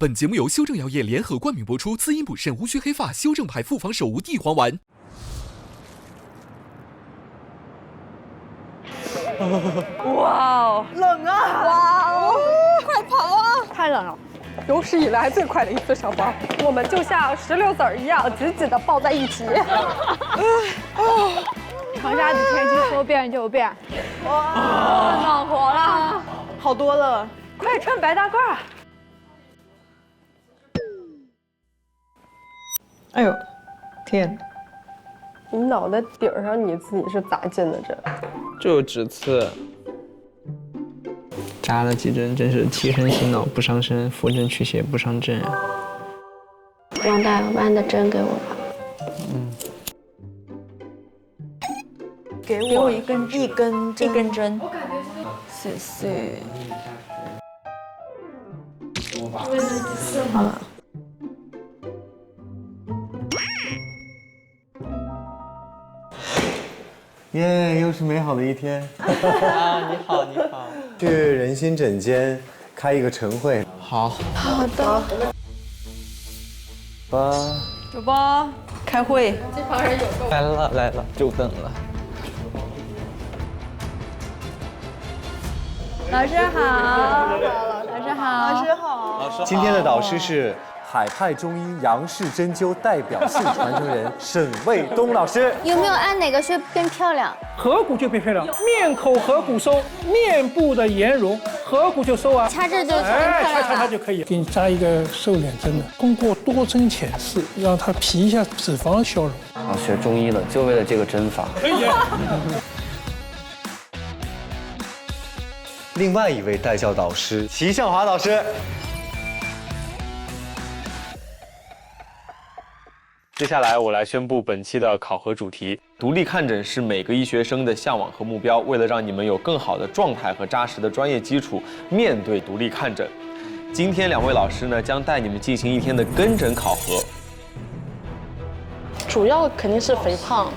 本节目由修正药业联合冠名播出，滋阴补肾、无须黑发、修正牌复方手无地黄丸。哇哦，冷啊！哇哦，快跑啊！太冷了。有史以来最快的一次上班，我们就像16子一样紧紧地抱在一起。长沙的天气说变就变，哇，暖和了，好多了，快穿白大褂。哎呦，天！你脑袋顶上你自己是咋进的这？就有直刺，扎了几针，真是提神醒脑不伤身，扶正祛邪不伤正啊。王大夫把你的针给我吧。给我一根针。谢谢。好了。耶，又是美好的一天。啊，你好，你好。去仁心诊间开一个晨会。好。好的。主播开会。来了来了，久等了。老师好，老师好，老师好。今天的导师是海派中医杨氏针灸代表性传承人沈卫东老师。有没有按哪个穴更漂亮？合谷就变漂亮，面口合谷收，面部的颜容合谷就收啊，掐这就更漂亮了。掐就可以。给你扎一个瘦脸针的，通过多针浅刺，让它皮一下脂肪消融。我学中医了，就为了这个针法。可以。另外一位带教导师齐向华导师。接下来我来宣布本期的考核主题：独立看诊是每个医学生的向往和目标。为了让你们有更好的状态和扎实的专业基础，面对独立看诊，今天两位老师呢将带你们进行一天的跟诊考核。主要肯定是肥胖，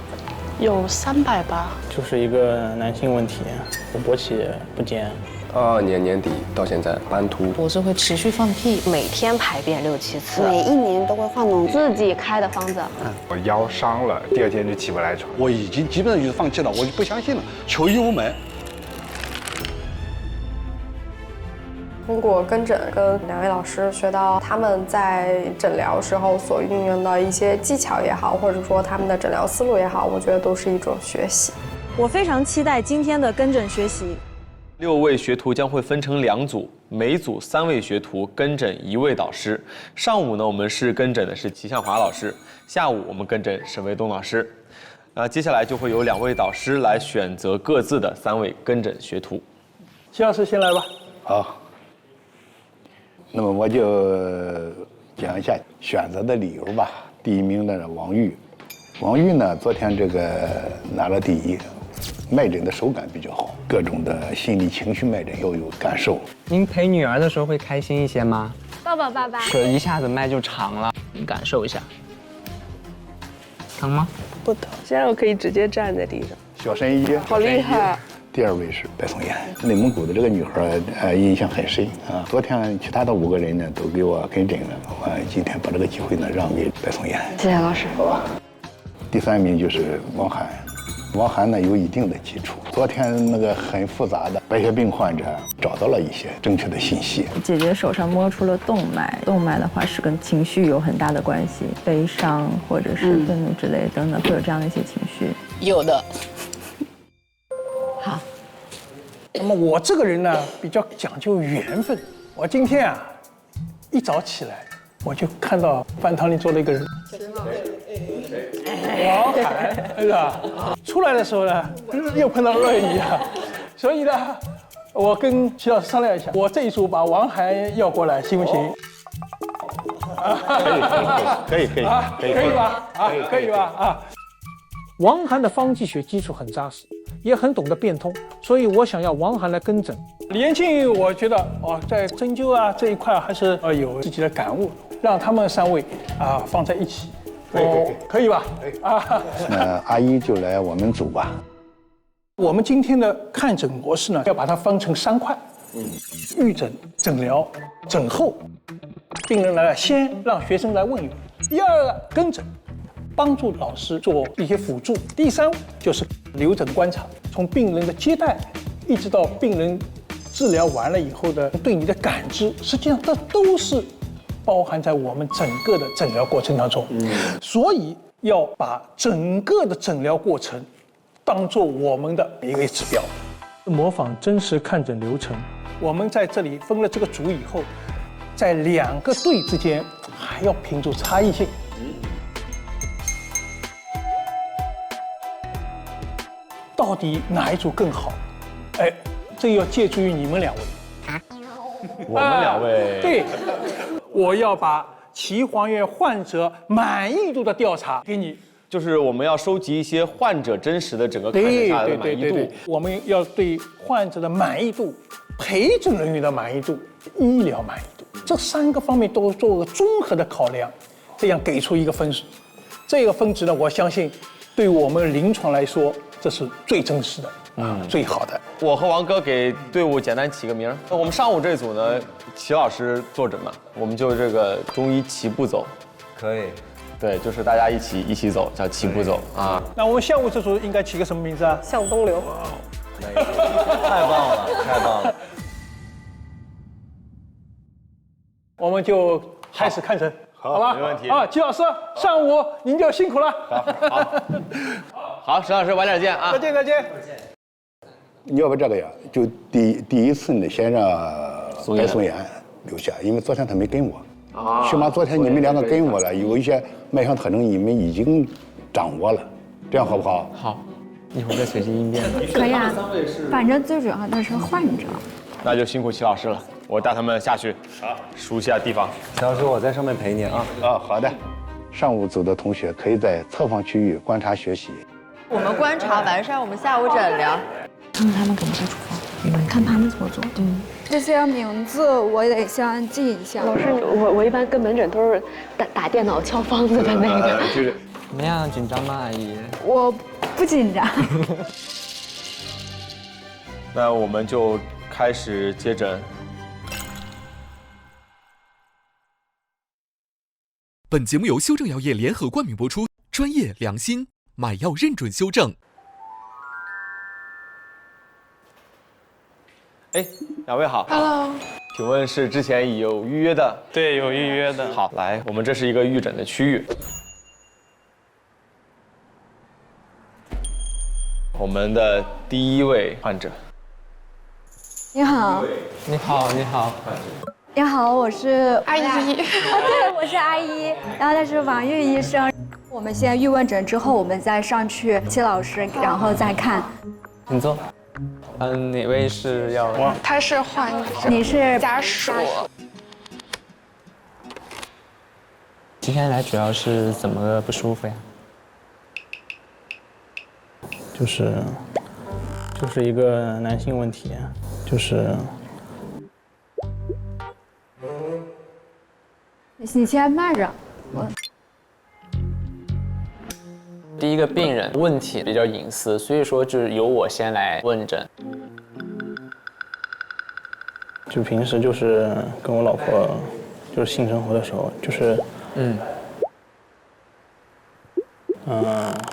有300吧。就是一个男性问题，我勃起不坚。22年年底到现在斑秃，我是会持续放屁，每天排便6、7次，每1年都会换脓，自己开的方子。我腰伤了，第2天就起不来床。我已经基本上就是放弃了，我就不相信了，求医无门。通过跟诊跟两位老师学到他们在诊疗时候所运用的一些技巧也好，或者说他们的诊疗思路也好，我觉得都是一种学习。我非常期待今天的跟诊学习。6位学徒将会分成2组，每组3位学徒跟诊1位导师。上午呢，我们是跟诊的是齐向华老师，下午我们跟诊沈卫东老师。接下来就会有2位导师来选择各自的3位跟诊学徒。齐老师先来吧。好，那么我就讲一下选择的理由吧。第1名的王玉，王玉呢，昨天这个拿了第1。脉诊的手感比较好，各种的心理情绪脉诊要有感受。您陪女儿的时候会开心一些吗？抱抱爸爸。是一下子脉就长了，你感受一下。疼吗？不疼。现在我可以直接站在地上。小神医，好厉害。第2位是白松岩，内蒙古的这个女孩印象很深啊。昨天其他的5个人呢都给我跟诊了，我今天把这个机会呢让给白松岩。谢谢老师。第3名就是王涵。王涵呢有一定的基础，昨天那个很复杂的白血病患者找到了一些正确的信息。姐姐手上摸出了动脉，动脉的话是跟情绪有很大的关系，悲伤或者是愤怒之类等等，会有这样的一些情绪。有的。好。那么我这个人呢比较讲究缘分，我今天啊一早起来我就看到饭堂里坐了一个人。王涵是吧？出来的时候呢，又碰到鳄鱼啊，所以呢，我跟齐老师商量一下，我这一组把王涵要过来，行不行？可以吧？可以吧？啊！王涵的方剂学基础很扎实，也很懂得变通，所以我想要王涵来跟诊。李延庆，我觉得在针灸啊这一块还是有自己的感悟，让他们3位放在一起。可以吧？那阿姨就来我们组吧。我们今天的看诊模式呢，要把它分成3块：预诊、诊疗、诊后。病人来了，先让学生来问一问。第二个跟诊，帮助老师做一些辅助。第三就是留诊观察，从病人的接待一直到病人治疗完了以后的对你的感知，实际上这都是包含在我们整个的诊疗过程当中。所以要把整个的诊疗过程当做我们的一个指标，模仿真实看诊流程。我们在这里分了这个组以后，在2个队之间还要评出差异性。到底哪一组更好？哎，这要借助于你们2位。我们2位。对，我要把岐黄院患者满意度的调查给你。就是我们要收集一些患者真实的整个看诊下来的满意度。我们要对患者的满意度、陪诊人员的满意度、医疗满意度这3个方面都做个综合的考量，这样给出一个分数。这个分值呢，我相信对我们临床来说，这是最真实的，最好的。我和王哥给队伍简单起个名。我们上午这组呢，齐老师坐诊嘛，我们就这个中医齐步走。可以。对，就是大家一起走，叫齐步走啊。那我们下午这组应该起个什么名字啊？向东流。太棒了，太棒了。我们就开始看诊，好吧？没问题。啊，齐老师，上午您就辛苦了。好，沈老师晚点见啊。再见。要不这个呀，就第一次呢，先让白松岩留下，因为昨天他没跟我。起码昨天你们2个跟我了，有一些脉象特征你们已经掌握了，这样好不好？好，一会儿再随机应变。可以啊，反正最主要的是患者。那就辛苦齐老师了，我带他们下去，熟悉下地方。齐老师，我在上面陪你啊。好的。上午组的同学可以在侧方区域观察学习。我们观察完善我们下午诊疗。他们可能在厨房，你们看他们怎么做。这些名字我得先记一下。老师，我一般跟门诊都是打电脑敲方子的那个。怎么样，紧张吗，阿姨？我不紧张。那我们就开始接诊。本节目由修正药业联合冠名播出，专业良心，买药认准修正。哎，2位好。Hello。请问是之前有预约的？对，有预约的。好，来，我们这是一个预诊的区域。我们的第1位患者。你好。你好。你好，我是阿姨。对，我是阿姨。然后他是王玉医生。我们先预问诊之后，我们再上去齐老师，然后再看。请坐。哪位是要？他是患者。你是家属。今天来主要是怎么个不舒服呀？就是一个男性问题，你先慢着，第一个病人问题比较隐私，所以说就是由我先来问诊。就平时就是跟我老婆就是性生活的时候，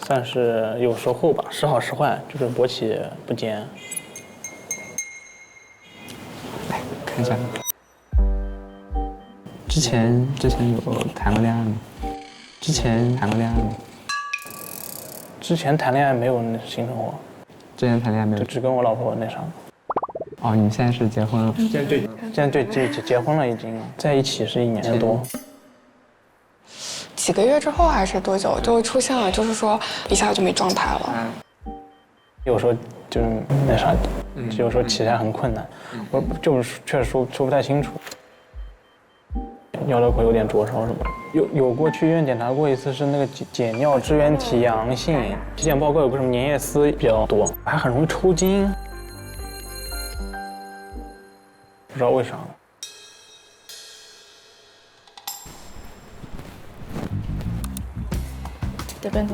算是有时候吧，时好时坏，就是勃起不坚。来看一下，之前有谈过恋爱吗？之前谈恋爱没有性生活。之前谈恋爱没有？就只跟我老婆那啥。哦，你们现在是结婚了？现在对，结婚了已经，在一起是1年多。几个月之后还是多久就会出现了，就是说一下就没状态了。有时候就是那啥，有时候起来很困难，我就是确实说不太清楚。尿道口有点灼烧什么的，有过去医院检查过一次，是那个检尿支原体阳性，体检报告有个什么粘液丝比较多，还很容易抽筋，不知道为啥。这边。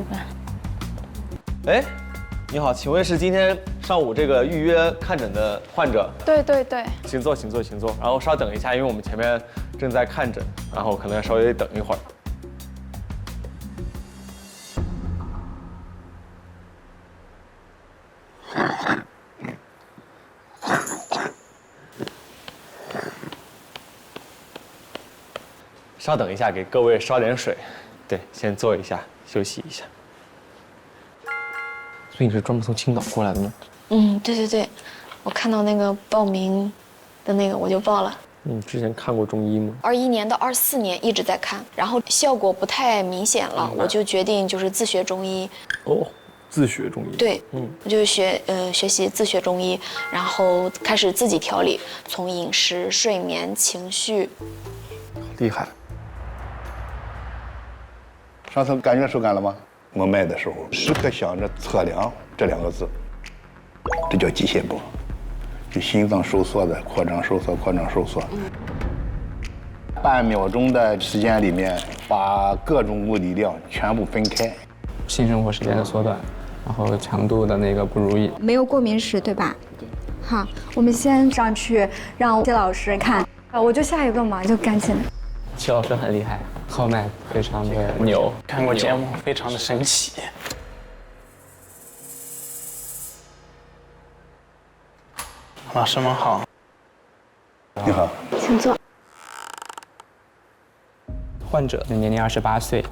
哎，你好，请问是今天上午这个预约看诊的患者？对。请坐。然后稍等一下，因为我们前面正在看诊，然后可能要稍微等一会儿。稍等一下，给各位烧点水。对，先坐一下，休息一下。所以你是专门从青岛过来的吗？对对对，我看到那个报名的那个我就报了。你之前看过中医吗？21年到24年一直在看，然后效果不太明显了，我就决定就是自学中医。哦，自学中医。对，我就学习自学中医，然后开始自己调理，从饮食、睡眠、情绪。厉害。上次感觉手感了吗？摸脉的时候，时刻想着测量这2个字，这叫机械波，就心脏收缩的扩张收缩，扩张收缩。半秒钟的时间里面，把各种物理量全部分开，性生活时间的缩短，然后强度的那个不如意。没有过敏史对吧？好，我们先上去让谢老师看，我就下一个嘛，就赶紧。齐老师很厉害，号脉非常的牛。看过节目，非常的神奇。老师们好。你好，请坐。患者的年龄28岁，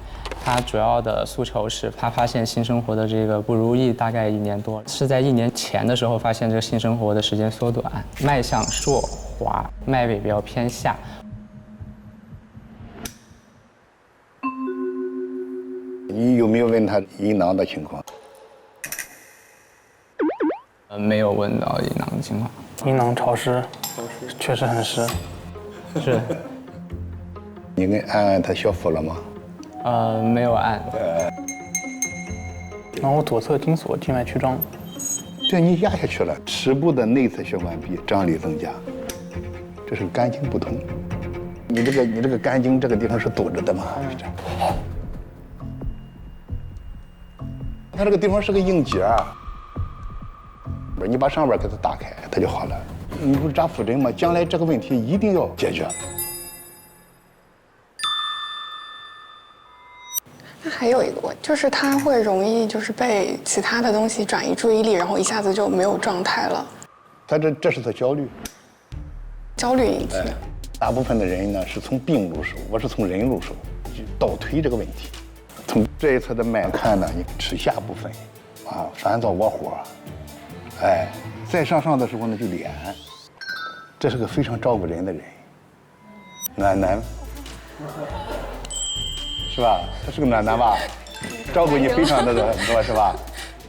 他主要的诉求是他发现性生活的这个不如意，大概1年多，是在1年前的时候发现这个性生活的时间缩短，脉象硕滑，脉位比较偏下。你有没有问他阴囊的情况？没有问到阴囊的情况。阴囊潮湿，确实很湿。是。你跟按他小腹了吗？没有按。然后左侧经锁静脉曲张。对，你压下去了，尺部的内侧血管壁张力增加，这是肝经不通。你这个肝经这个地方是堵着的嘛？它这个地方是个硬结，不是你把上边给它打开，它就好了。你不是扎腹针吗？将来这个问题一定要解决。那还有一个问题，就是他会容易就是被其他的东西转移注意力，然后一下子就没有状态了。他这是他焦虑引起的。大部分的人呢是从病入手，我是从人入手，就倒推这个问题。从这一侧的脉看呢，你齿下部分烦躁窝火，再上的时候呢就脸，这是个非常照顾人的人，暖男，是吧？他是个暖男吧？照顾你非常的多是吧？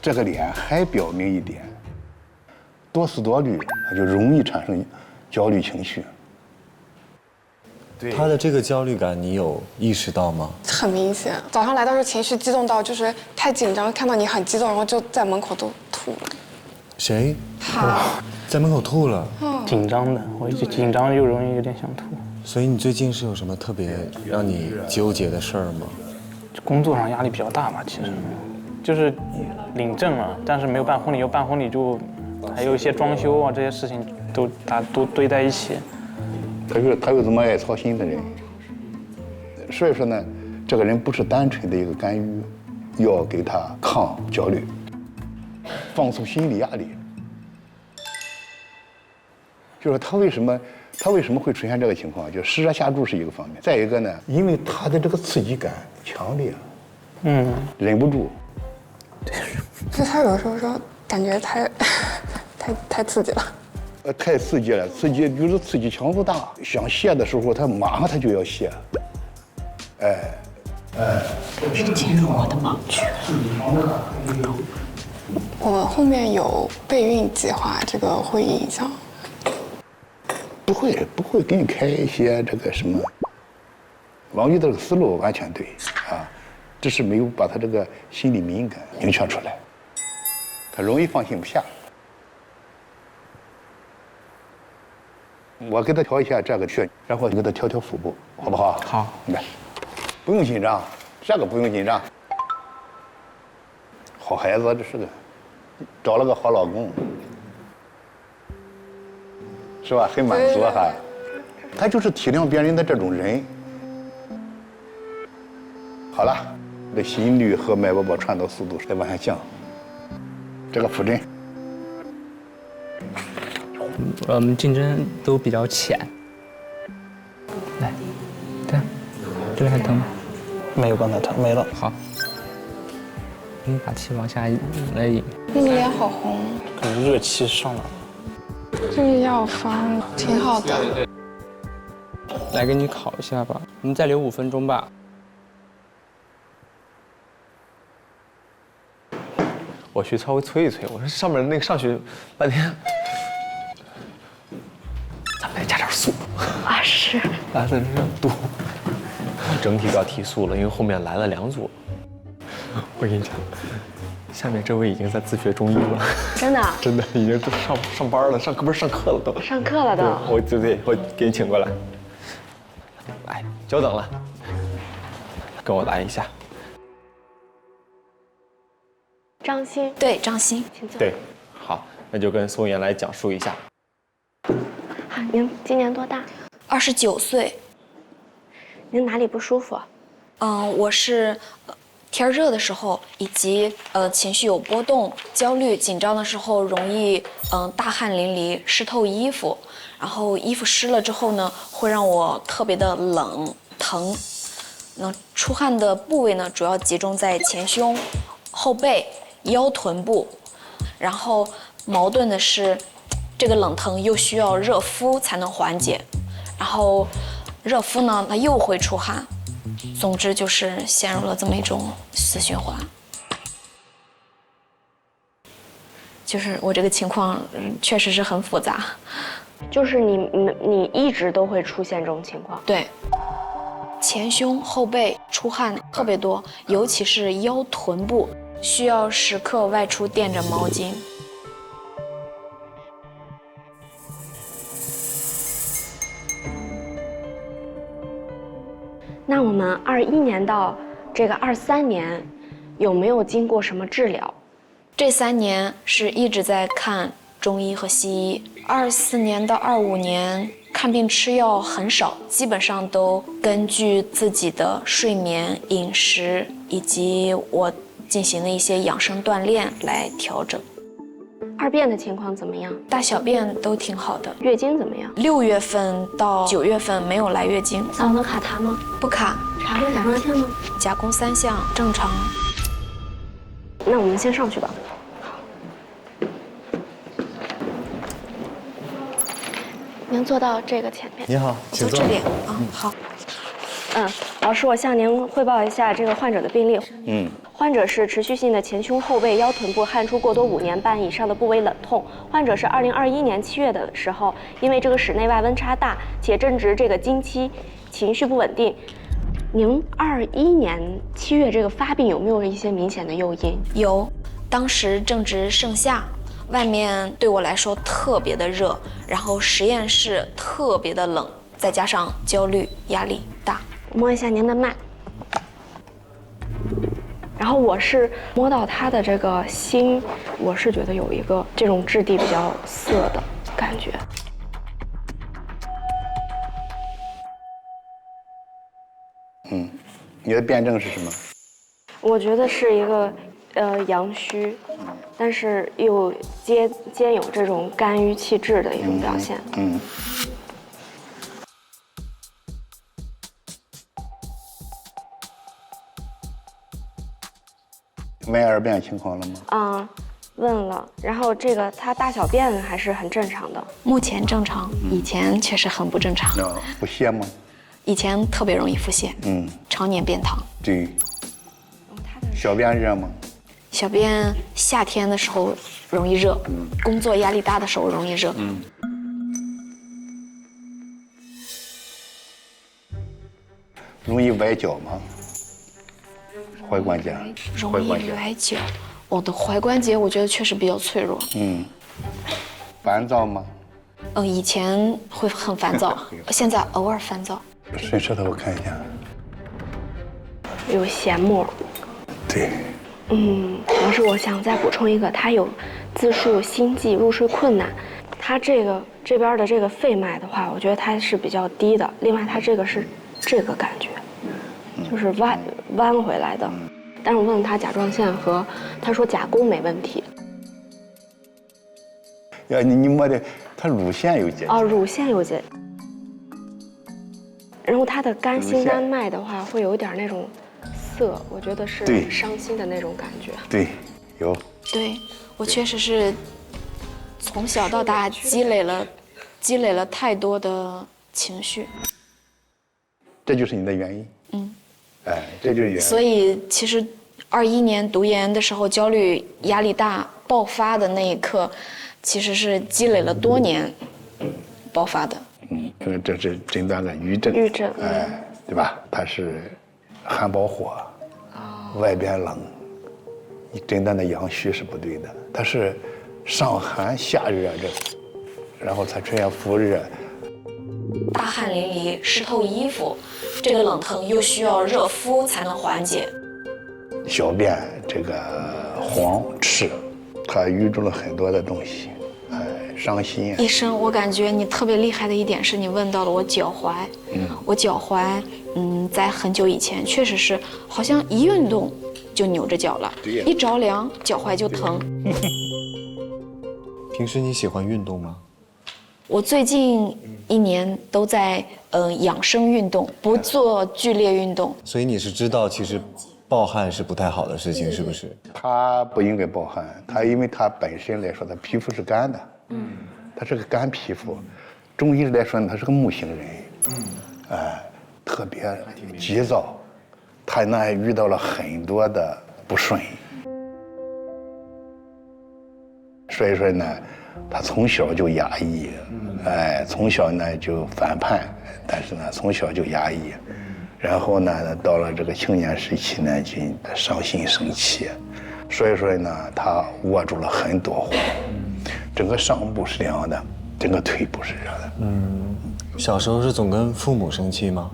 这个脸还表明一点，多思多虑，就容易产生焦虑情绪。他的这个焦虑感，你有意识到吗？很明显，早上来的时候情绪激动到就是太紧张，看到你很激动，然后就在门口都吐了。谁？他在门口吐了。紧张的，我一紧张又容易有点想吐。所以你最近是有什么特别让你纠结的事儿吗？工作上压力比较大吧，其实就是领证了，但是没有办婚礼，又办婚礼就还有一些装修啊这些事情都堆在一起。他又这么爱操心的人，所以说呢，这个人不是单纯的一个肝郁，要给他抗焦虑，放松心理压力。就是他为什么会出现这个情况？就湿热下注是一个方面，再一个呢，因为他的这个刺激感强烈，忍不住。就他有时候说感觉太刺激了。太刺激了，比如说刺激强度大，想泄的时候，他马上就要泄。是进入我的盲区。我们后面有备孕计划，这个会影响？不会给你开一些这个什么。王玉的这个思路完全对只是没有把他这个心理敏感明确出来，他容易放心不下。我给他调一下这个穴，然后给他调腹部，好不好？好，来，不用紧张，这个不用紧张。好孩子，这是个找了个好老公，是吧？很满足哈。他就是体谅别人的这种人。好了，这心率和脉搏传导速度在往下降。这个腹针，竞争都比较浅。来，对，这里还疼吗？没有刚才疼，没了。好，你把气往下引。你的脸好红，可能热气上来了。这个药方挺好的。来给你烤一下吧，我们再留5分钟吧。我去稍微催一催，我说上面那个上去半天，咱们再加点素啊，是来的热度，整体都要提速了，因为后面来了2组。我跟你讲，下面这位已经在自学中医了，真的，真的已经都上班了，不是上课了都，上课了都。我给你请过来，来，久等了，跟我来一下。张欣，对，张欣，请坐。对，好，那就跟宋妍来讲述一下。好，您今年多大？29岁。您哪里不舒服？我是天热的时候，以及情绪有波动、焦虑、紧张的时候，容易大汗淋漓、湿透衣服，然后衣服湿了之后呢，会让我特别的冷疼。那出汗的部位呢，主要集中在前胸、后背、腰臀部，然后矛盾的是，这个冷疼又需要热敷才能缓解，然后热敷呢，它又会出汗，总之就是陷入了这么一种死循环。就是我这个情况，确实是很复杂。就是你一直都会出现这种情况？对。前胸后背出汗特别多，尤其是腰臀部，需要时刻外出垫着毛巾。那我们21年到这个23年，有没有经过什么治疗？这3年是一直在看中医和西医。24年到25年看病吃药很少，基本上都根据自己的睡眠、饮食以及我进行的一些养生锻炼来调整。二便的情况怎么样？大小便都挺好的。月经怎么样？6月份到9月份没有来月经。嗓子卡痰吗？不卡。查过甲状腺吗？甲功3项正常。那我们先上去吧。您坐到这个前面。你好，请坐。坐这里啊，好。老师，我向您汇报一下这个患者的病例。患者是持续性的前胸、后背、腰臀部汗出过多5年半以上的部位冷痛。患者是2021年7月的时候，因为这个室内外温差大，且正值这个经期，情绪不稳定。您21年7月这个发病有没有一些明显的诱因？有，当时正值盛夏，外面对我来说特别的热，然后实验室特别的冷，再加上焦虑、压力大。摸一下您的脉。然后我是摸到他的这个心，我是觉得有一个这种质地比较涩的感觉。你的辩证是什么？我觉得是一个阳虚，但是又兼有这种肝郁气滞的一种表现。问二便情况了吗？问了，然后这个他大小便还是很正常的，目前正常，以前确实很不正常。腹泻吗？以前特别容易腹泻，常年便溏。对。小便热吗？小便夏天的时候容易热，工作压力大的时候容易热。容易崴脚吗？踝关节。容易崴脚。我的踝关节我觉得确实比较脆弱。烦躁吗？以前会很烦躁，现在偶尔烦躁。伸舌头我看一下。有弦末。对。老师，我想再补充一个，他有自述心悸、入睡困难，他这这边的这个肺脉的话，我觉得它是比较低的。另外，它这个是这个感觉，就是弯回来的。但是我问他甲状腺和，他说甲功没问题。你摸的，它乳腺有结节。哦，乳腺有结。然后他的心肝脉的话，会有点那种涩，我觉得是伤心的那种感觉。对，有。对，我确实是从小到大积累了太多的情绪。这就是你的原因。这就是原因。所以其实21年读研的时候，焦虑压力大爆发的那一刻，其实是积累了多年爆发的。这是诊断个郁症。郁症，对吧？它是寒包火，外边冷，你诊断的阳虚是不对的，它是上寒下热症，然后才出现腹热。大汗淋漓，湿透衣服，这个冷疼又需要热敷才能缓解。小便这个黄赤，它淤住了很多的东西，伤心。医生，我感觉你特别厉害的一点是你问到了我脚踝。我脚踝，在很久以前确实是好像一运动就扭着脚了，一着凉脚踝就疼。平时你喜欢运动吗？我最近1年都在养生运动，不做剧烈运动。所以你是知道其实暴汗是不太好的事情，是不是？他不应该暴汗，因为他本身来说，他皮肤是干的，他是个干皮肤。中医来说呢，他是个木型人，特别急躁，他呢遇到了很多的不顺，所以说呢，他从小就压抑，从小呢就反叛，但是呢从小就压抑，然后呢到了这个青年时期呢就伤心生气，所以说呢他握住了很多火，整个上部是凉的，整个腿部是热的。小时候是总跟父母生气吗？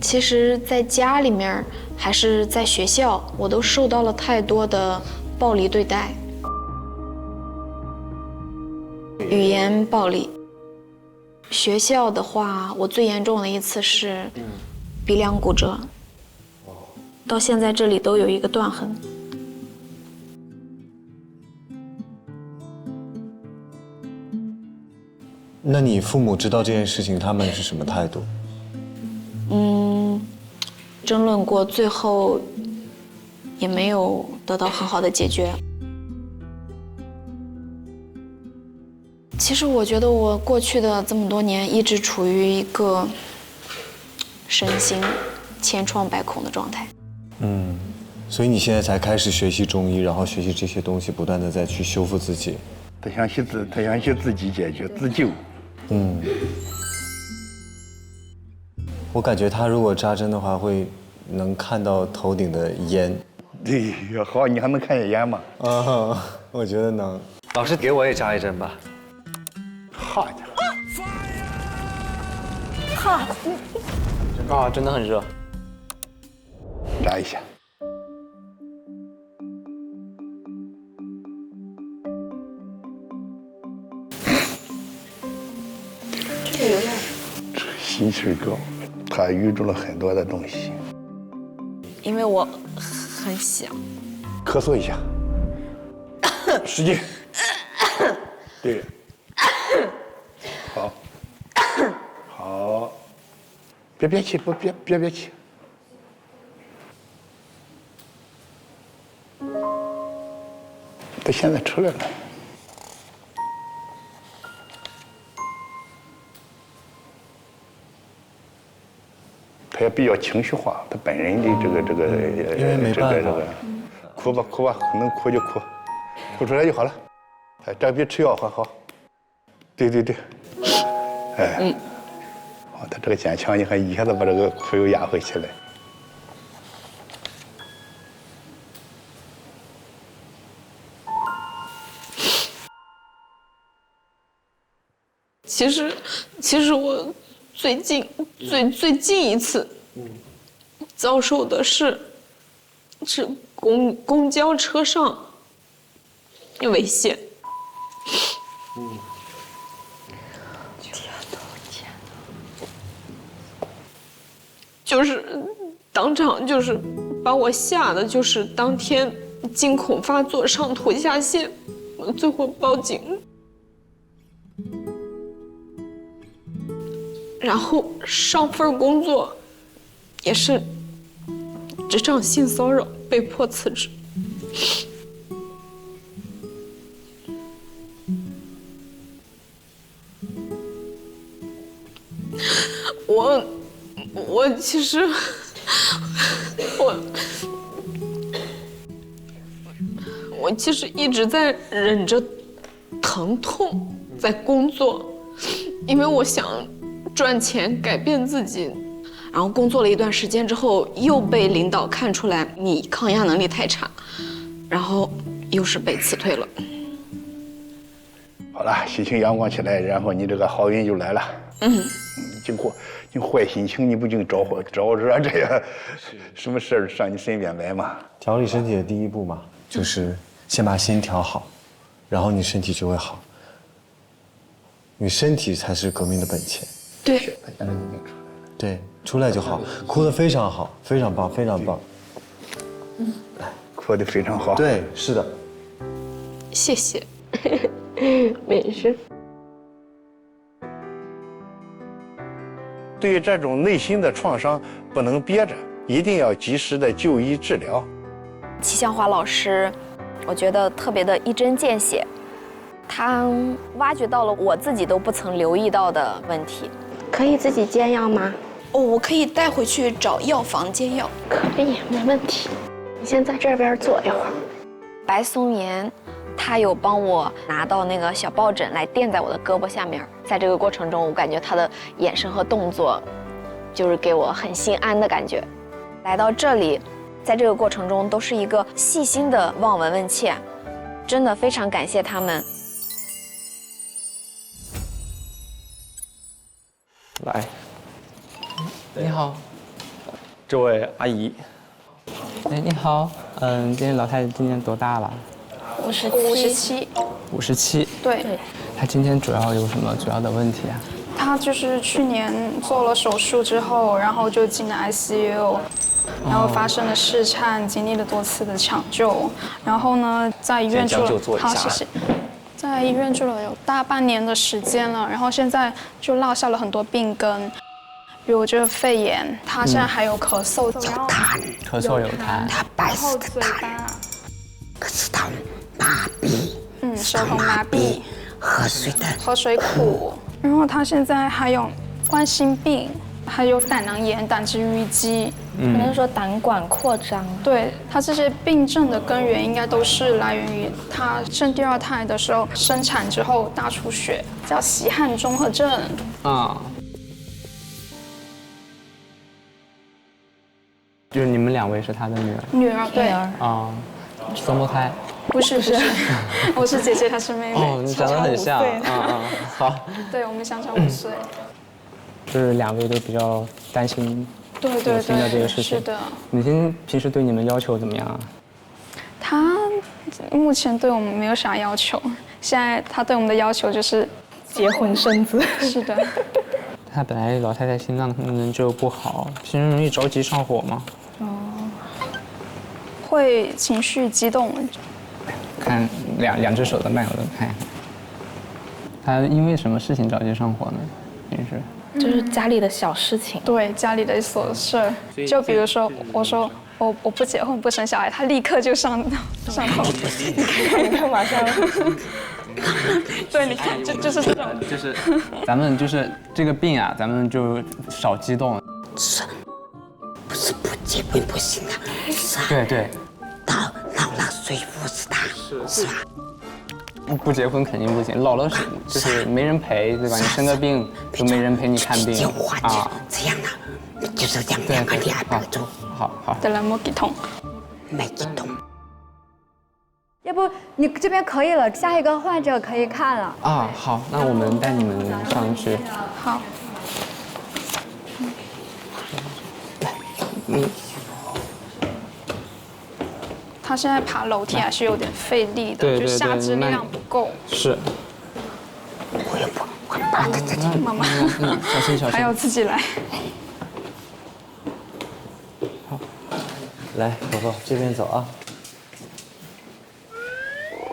其实在家里面还是在学校，我都受到了太多的暴力对待。语言暴力。学校的话，我最严重的一次是鼻梁骨折，到现在这里都有一个断痕。那你父母知道这件事情，他们是什么态度？争论过，最后也没有得到很好的解决。其实我觉得我过去的这么多年一直处于一个身心千疮百孔的状态。所以你现在才开始学习中医，然后学习这些东西，不断的再去修复自己。他想去自己解决自救。我感觉他如果扎针的话，会能看到头顶的烟。对，好，你还能看见烟吗？我觉得能。老师给我也扎一针吧。好家伙！真的很热。扎一下。这个有点心气高，它淤住了很多的东西。因为我很想咳嗽一下，使劲。对。好，好，别憋气，别憋气。他现在出来了。他也比较情绪化，他本人的这个因为没办法，哭吧，能哭就哭，哭出来就好了。这比吃药还好。对，他这个坚强，你看一下子把这个哭又压回去了。其实我最近一次遭受的是公交车上猥亵。就是当场就是把我吓得，就是当天惊恐发作，上吐下泻，我最后报警，然后上份工作也是职场性骚扰，被迫辞职。我其实我其实一直在忍着疼痛在工作，因为我想赚钱改变自己。然后工作了一段时间之后，又被领导看出来你抗压能力太差，然后又是被辞退了。好了，心情阳光起来，然后你这个好运就来了。你坏心情，你不就招惹这个什么事儿上你身边来嘛？调理身体的第一步嘛，就是先把心调好，然后你身体就会好。你身体才是革命的本钱。对。对，出来就好，哭得非常好，非常棒，非常棒。哭得非常好。对，是的。谢谢。没事。对于这种内心的创伤，不能憋着，一定要及时的就医治疗。齐向华老师，我觉得特别的一针见血，他挖掘到了我自己都不曾留意到的问题。可以自己煎药吗？哦，我可以带回去找药房煎药。可以，没问题。你先在这边坐一会儿。白松岩，他有帮我拿到那个小抱枕来垫在我的胳膊下面，在这个过程中，我感觉他的眼神和动作，就是给我很心安的感觉。来到这里，在这个过程中都是一个细心的望闻问切，真的非常感谢他们。来，你好，这位阿姨。哎，你好，今天老太太今年多大了57。 57。对。她今天主要有什么主要的问题啊？她就是去年做了手术之后，然后就进了 ICU， 然后发生了室颤，经历了多次的抢救，然后呢，在医院住了，好，谢谢。在医院住了有大半年的时间了，然后现在就落下了很多病根，比如这个肺炎，他现在还有咳嗽，有痰，咳嗽有痰，他白色的痰，可是他麻痹，手头麻痹，喝水苦，然后他现在还有冠心病，还有胆囊炎、胆汁淤积。可能说胆管扩张。对，他这些病症的根源应该都是来源于他生第二胎的时候生产之后大出血，叫喜汗综合症。啊。就是你们2位是他的女儿。女儿，对。啊，双胞胎。不是，我是姐姐，她是妹妹。哦，你长得很像。好。对，我们相差5岁。就是2位都比较担心。对，这个事情是的。你平时对你们要求怎么样啊？他目前对我们没有啥要求，现在他对我们的要求就是结婚生子。是的。他本来老太太心脏功能就不好，平时容易着急上火吗？会情绪激动。看两只手的脉我都看。他因为什么事情着急上火呢？平时？就是家里的小事情，对家里的琐事，就比如说我说我不结婚不生小孩，他立刻就上头。你看马上。对，你看就是这种。就是咱们就是这个病啊，咱们就少激动。不是不结婚不行啊，是啊。对。到老了谁服侍他？是吧？不结婚肯定不行，老了就是没人陪，对吧？你生个病都没人陪你看病啊。这样的，就是两个你安排住。好。得了，没给痛。没给痛。要不你这边可以了，下一个患者可以看了。啊，好，那我们带你们上去。好。他现在爬楼梯还是有点费力的，就下肢力量不够。是。我爬的这里。妈妈，小心。还要自己来。来，婆婆这边走啊。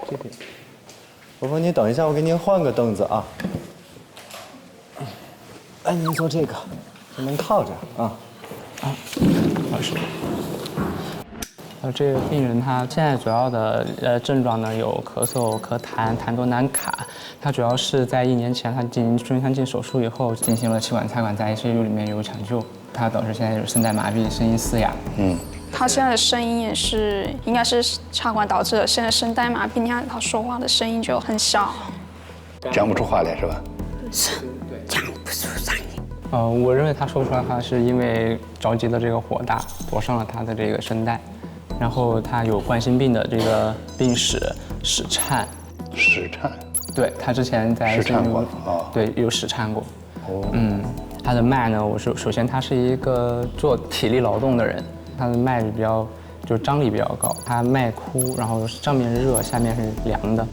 这边，婆婆您等一下，我给您换个凳子啊。哎，您坐这个，能靠着啊。老师。这个病人他现在主要的症状呢有咳嗽、咳痰、痰多难卡。他主要是在1年前他进行中腔镜手术以后进行了气管插管，在 ICU 里面有抢救。他导致现在有声带麻痹，声音嘶哑。他现在的声音也是应该是插管导致的，现在声带麻痹，你看他说话的声音就很小，讲不出话来是吧？是，讲不出声音。我认为他说不出来话是因为着急的这个火大灼伤了他的这个声带。然后他有冠心病的这个病史，室颤。室颤。对，他之前在室颤过对，有室颤过。他的脉呢，我首先他是一个做体力劳动的人，他的脉比较就张力比较高，他脉枯，然后上面热，下面是凉的。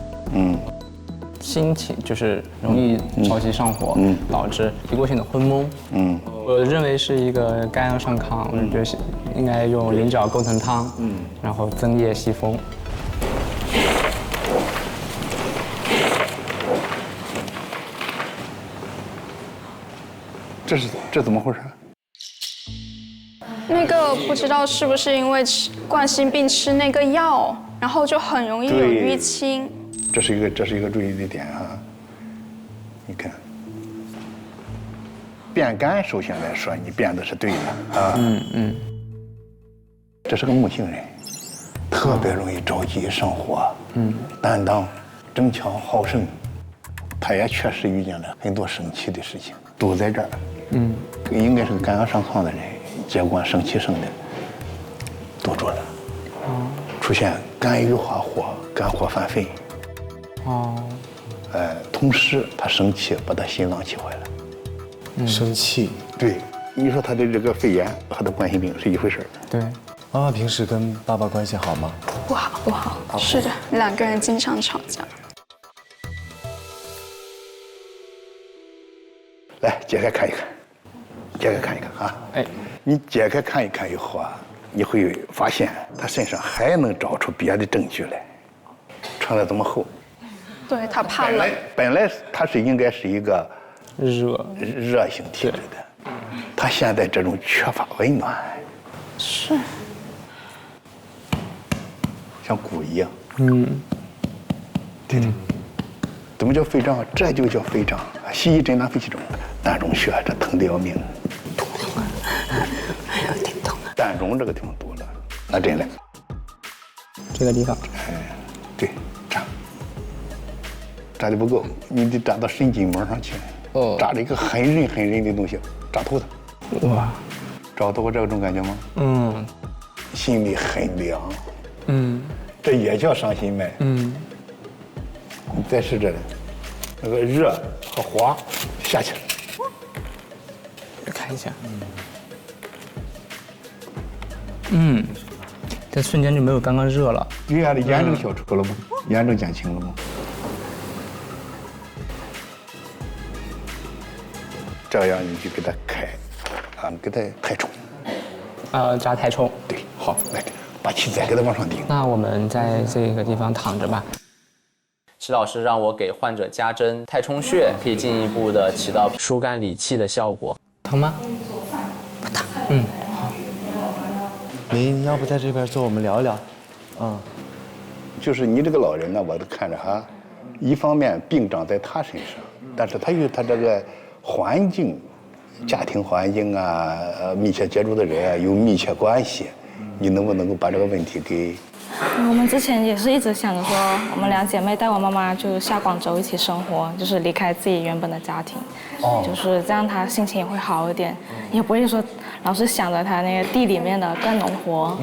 心情就是容易着急上火，导致一过性的昏蒙。我认为是一个肝阳上亢，我觉得应该用菱角钩藤汤，然后增液息风。这怎么回事？那个不知道是不是因为冠心病吃那个药，然后就很容易有淤青。这是一个注意的点啊！你看，变肝首先来说，你变的是对的啊。这是个木星人，特别容易着急上火，担当、争强好胜，他也确实遇见了很多生气的事情，都在这儿。应该是个肝阳上亢的人，结果生气生的多着了，出现肝郁化火、肝火犯肺。同时他生气把他心脏气坏了。生气？对，你说他的这个肺炎和他冠心病是一回事。对。妈妈平时跟爸爸关系好吗？不好。是的，2个人经常吵架。来，解开看一看啊！你解开看一看以后啊，你会发现他身上还能找出别的证据来。穿得这么厚，对他怕冷。本来他应该是一个热性体质的，他现在这种缺乏温暖，是像骨一样。对的。怎么叫肺胀？这就叫肺胀。西医诊断肺气肿，膻中血，这疼得要命。有点痛啊。膻中这个地方多了，那真来。这个地方。对，扎的不够，你得扎到神经膜上去。扎了一个很韧的东西，扎透它。哇，找到过这种感觉吗？心里很凉。这也叫伤心脉。你再试着，那个热和滑下去了。看一下。这瞬间就没有刚刚热了。对呀，这炎症消除了吗？炎症减轻了吗？这样你就给它开，给它太冲。扎太冲。对，好，来，把气再给它往上顶。那我们在这个地方躺着吧。池老师让我给患者加针太冲穴，可以进一步的起到疏肝理气的效果。疼吗？不疼。好。您要不在这边坐，我们聊一聊。就是你这个老人呢，我都看着哈，一方面病长在他身上，但是他与他这个环境、家庭环境啊，密切接触的人啊有密切关系。你能不能够把这个问题给？我们之前也是一直想着说，我们2姐妹带我妈妈就下广州一起生活，就是离开自己原本的家庭，就是这样，她心情也会好一点，也不会说老是想着她那个地里面的干农活，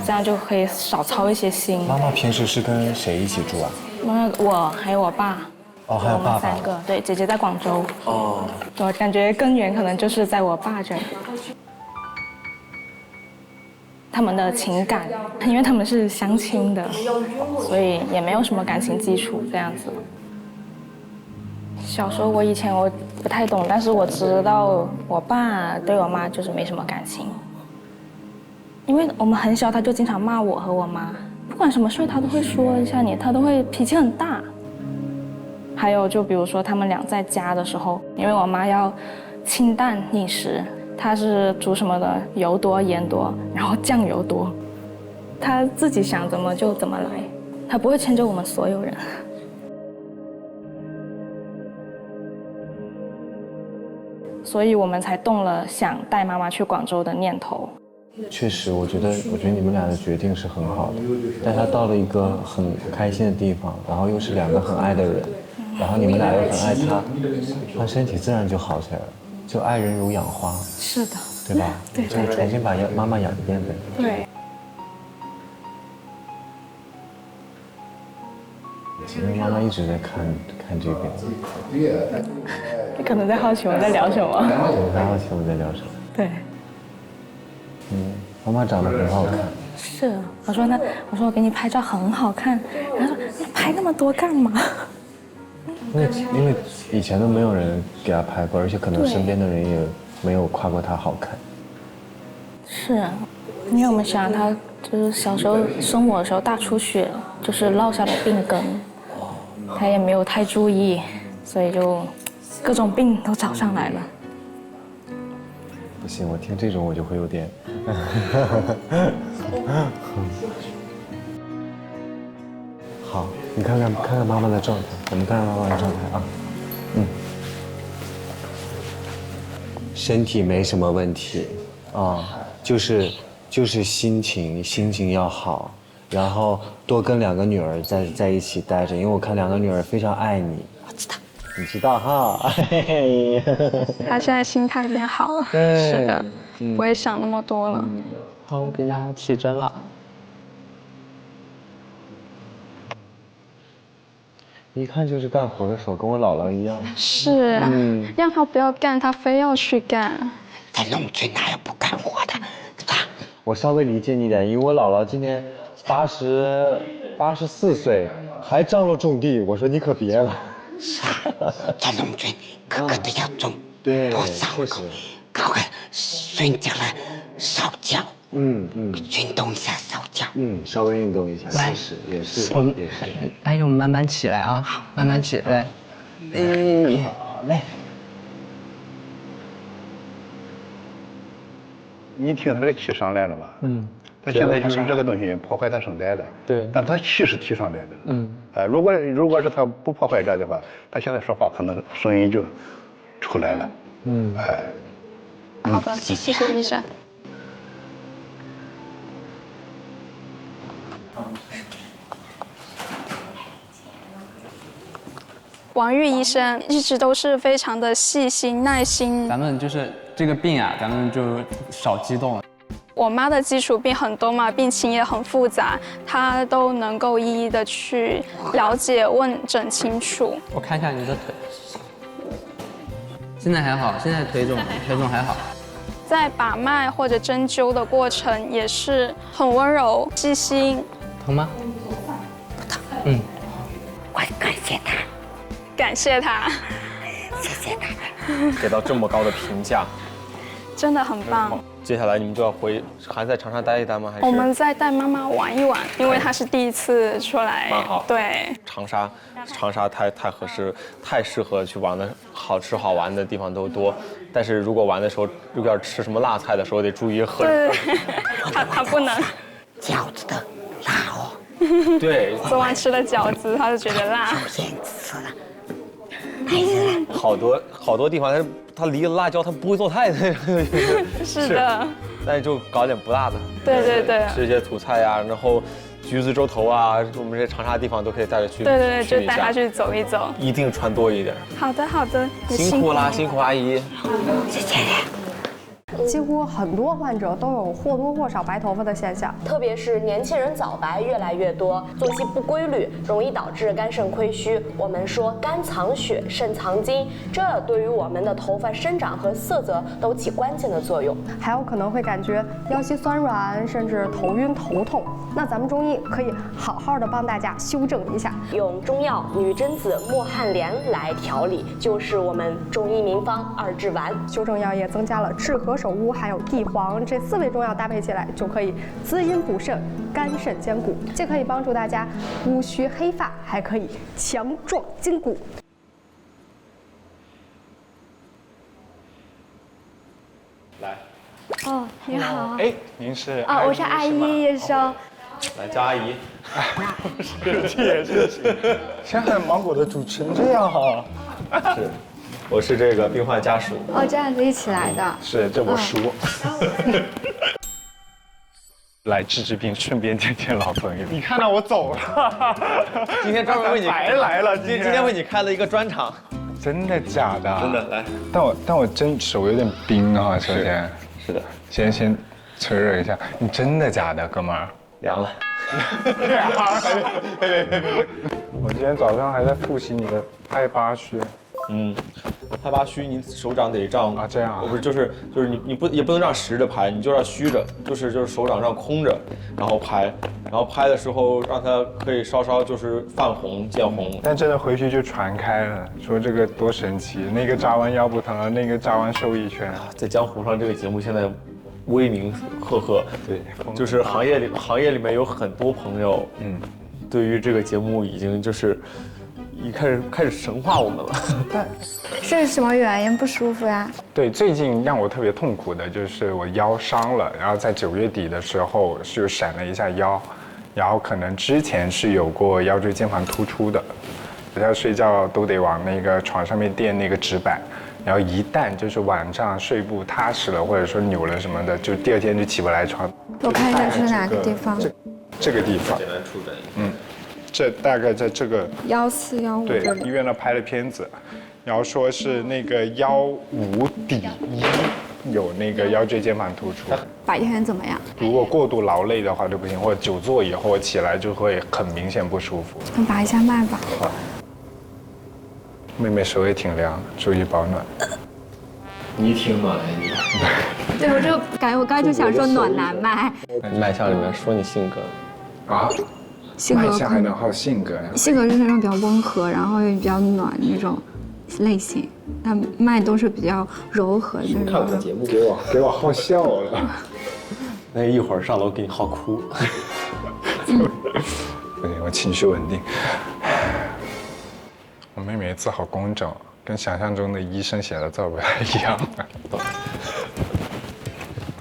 这样就可以少操一些心。妈妈平时是跟谁一起住啊？我还有我爸。还有爸爸。3个，对，姐姐在广州。我感觉根源可能就是在我爸这儿。他们的情感，因为他们是相亲的，所以也没有什么感情基础这样子。小时候以前我不太懂，但是我知道我爸对我妈就是没什么感情。因为我们很小，他就经常骂我和我妈，不管什么事他都会说一下你，他都会脾气很大。还有就比如说他们俩在家的时候，因为我妈要清淡饮食，她是煮什么的油多盐多，然后酱油多，她自己想怎么就怎么来，她不会迁就我们所有人。所以我们才动了想带妈妈去广州的念头。确实，我觉得你们俩的决定是很好的，带他到了一个很开心的地方，然后又是2个很爱的人，然后你们俩又很爱他，他身体自然就好起来了，就爱人如养花。是的，对吧？对，就重新把妈妈养一遍呗。对。其实妈妈一直在看这边。你可能在好奇我们在聊什么。我在好奇我们在聊什么。对。妈妈长得很好看。是，我说我给你拍照很好看，然后说你拍那么多干嘛？因为以前都没有人给她拍过，而且可能身边的人也没有夸过她好看。是，因为我们想她就是小时候生我的时候大出血，就是落下了病根，她也没有太注意，所以就各种病都找上来了。不行，我听这种我就会有点。好，你看看妈妈的状态，我们看看妈妈的状态啊。身体没什么问题啊，就是心情要好，然后多跟2个女儿在一起待着，因为我看2个女儿非常爱你。我知道。你知道哈？他现在心态变好了，是的，不会想那么多了。好，我给他起针了。一看就是干活的手，跟我姥姥一样。是，让他不要干，他非要去干。在农村哪有不干活的？我稍微理解你点，因为我姥姥今年84岁，还张罗种地。我说你可别了。在农村，个个都要种，对，多少搞个睡觉了烧脚，运动一下烧脚，稍微运动一下，也是。哎呦，慢慢起来啊，慢慢起来。好嘞。你听他的气上来了吧？他现在就是这个东西破坏他声带的，对，但他气是提上来的，如果是他不破坏这的话，他现在说话可能声音就出来了，好的，谢谢医生。王玉医生一直都是非常的细心耐心。咱们就是这个病啊，咱们就少激动了。我妈的基础病很多嘛，病情也很复杂，她都能够一一的去了解、问诊清楚。我看一下你的腿，现在还好，现在腿肿还好。在把脉或者针灸的过程也是很温柔、细心。疼吗？不疼。我感谢他。感谢他。谢谢他。给到这么高的评价，真的很棒。接下来你们就要还在长沙待一待吗？还是我们再带妈妈玩一玩，因为她是第一次出来。蛮好。对。长沙太合适，太适合去玩的，好吃好玩的地方都多。但是如果玩的时候，如果要吃什么辣菜的时候，得注意喝。对，他不能。饺子的辣哦。对。昨晚吃了饺子，他就觉得辣。首先吃了。好多地方它离辣椒它不会做菜的。是的。但是就搞点不辣的。对。吃一些土菜呀，然后橘子洲头啊，我们这些长沙地方都可以带着去。对，就带他去走一走。一定穿多一点。好的。辛苦啦，辛苦阿姨。谢谢。几乎很多患者都有或多或少白头发的现象，特别是年轻人早白越来越多，作息不规律，容易导致肝肾亏虚。我们说肝藏血，肾藏精，这对于我们的头发生长和色泽都起关键的作用。还有可能会感觉腰膝酸软，甚至头晕头痛。那咱们中医可以好好的帮大家修正一下，用中药女贞子墨旱莲来调理，就是我们中医名方2至丸。修正药液增加了治和手乌还有地黄这4味中药搭配起来，就可以滋阴补肾、肝肾兼顾，既可以帮助大家乌须黑发，还可以强壮筋骨。来。哦，你好。哎，您是？啊，我是阿姨医生。来叫阿姨。是。现在芒果的主持人这样哈。是，我是这个病患家属。哦，这样子一起来的。是，这我叔。来治病，顺便见见老朋友。你看到我走了，今天专门为你白来了。今天为你开了一个专场。真的假的？真的来。但我真手有点冰啊，首先。是的。先吹热一下。你真的假的，哥们儿？凉了。我今天早上还在复习你的拍八虚。拍八虚，你手掌得这样啊，这样啊？不是，就是你也不能这样实着拍，你就要虚着，就是手掌上空着，然后拍的时候让它可以稍稍就是泛红见红。但真的回去就传开了，说这个多神奇，那个扎完腰不疼了，那个扎完瘦一圈。在江湖上这个节目现在威名赫赫，对，就是行业里面有很多朋友，对于这个节目已经就是开始神化我们了。是什么原因不舒服呀？对，最近让我特别痛苦的就是我腰伤了，然后在9月底的时候是闪了一下腰，然后可能之前是有过腰椎间盘突出的，要睡觉都得往那个床上面垫那个纸板，然后一旦就是晚上睡不踏实了，或者说扭了什么的，就第2天就起不来床。我看一下是哪个地方？这个地方。简单触诊。这大概在这个14、15对这里。医院那拍的片子，然后说是那个腰5底1有那个腰椎间盘突出。白天怎么样？如果过度劳累的话就不行，或者久坐以后起来就会很明显不舒服。你拔一下脉吧。好。妹妹手也挺凉，注意保暖。你挺暖的你。对，我就感觉我刚才就想说暖男脉。脉象里面说你性格啊。性格还能好性格呀？性格是那种比较温和，然后也比较暖那种类型，但脉都是比较柔和的那种。看我的节目，给我好笑了。那一会儿上楼给你好哭。不行，我情绪稳定。我妹妹字好工整，跟想象中的医生写的字不太一样。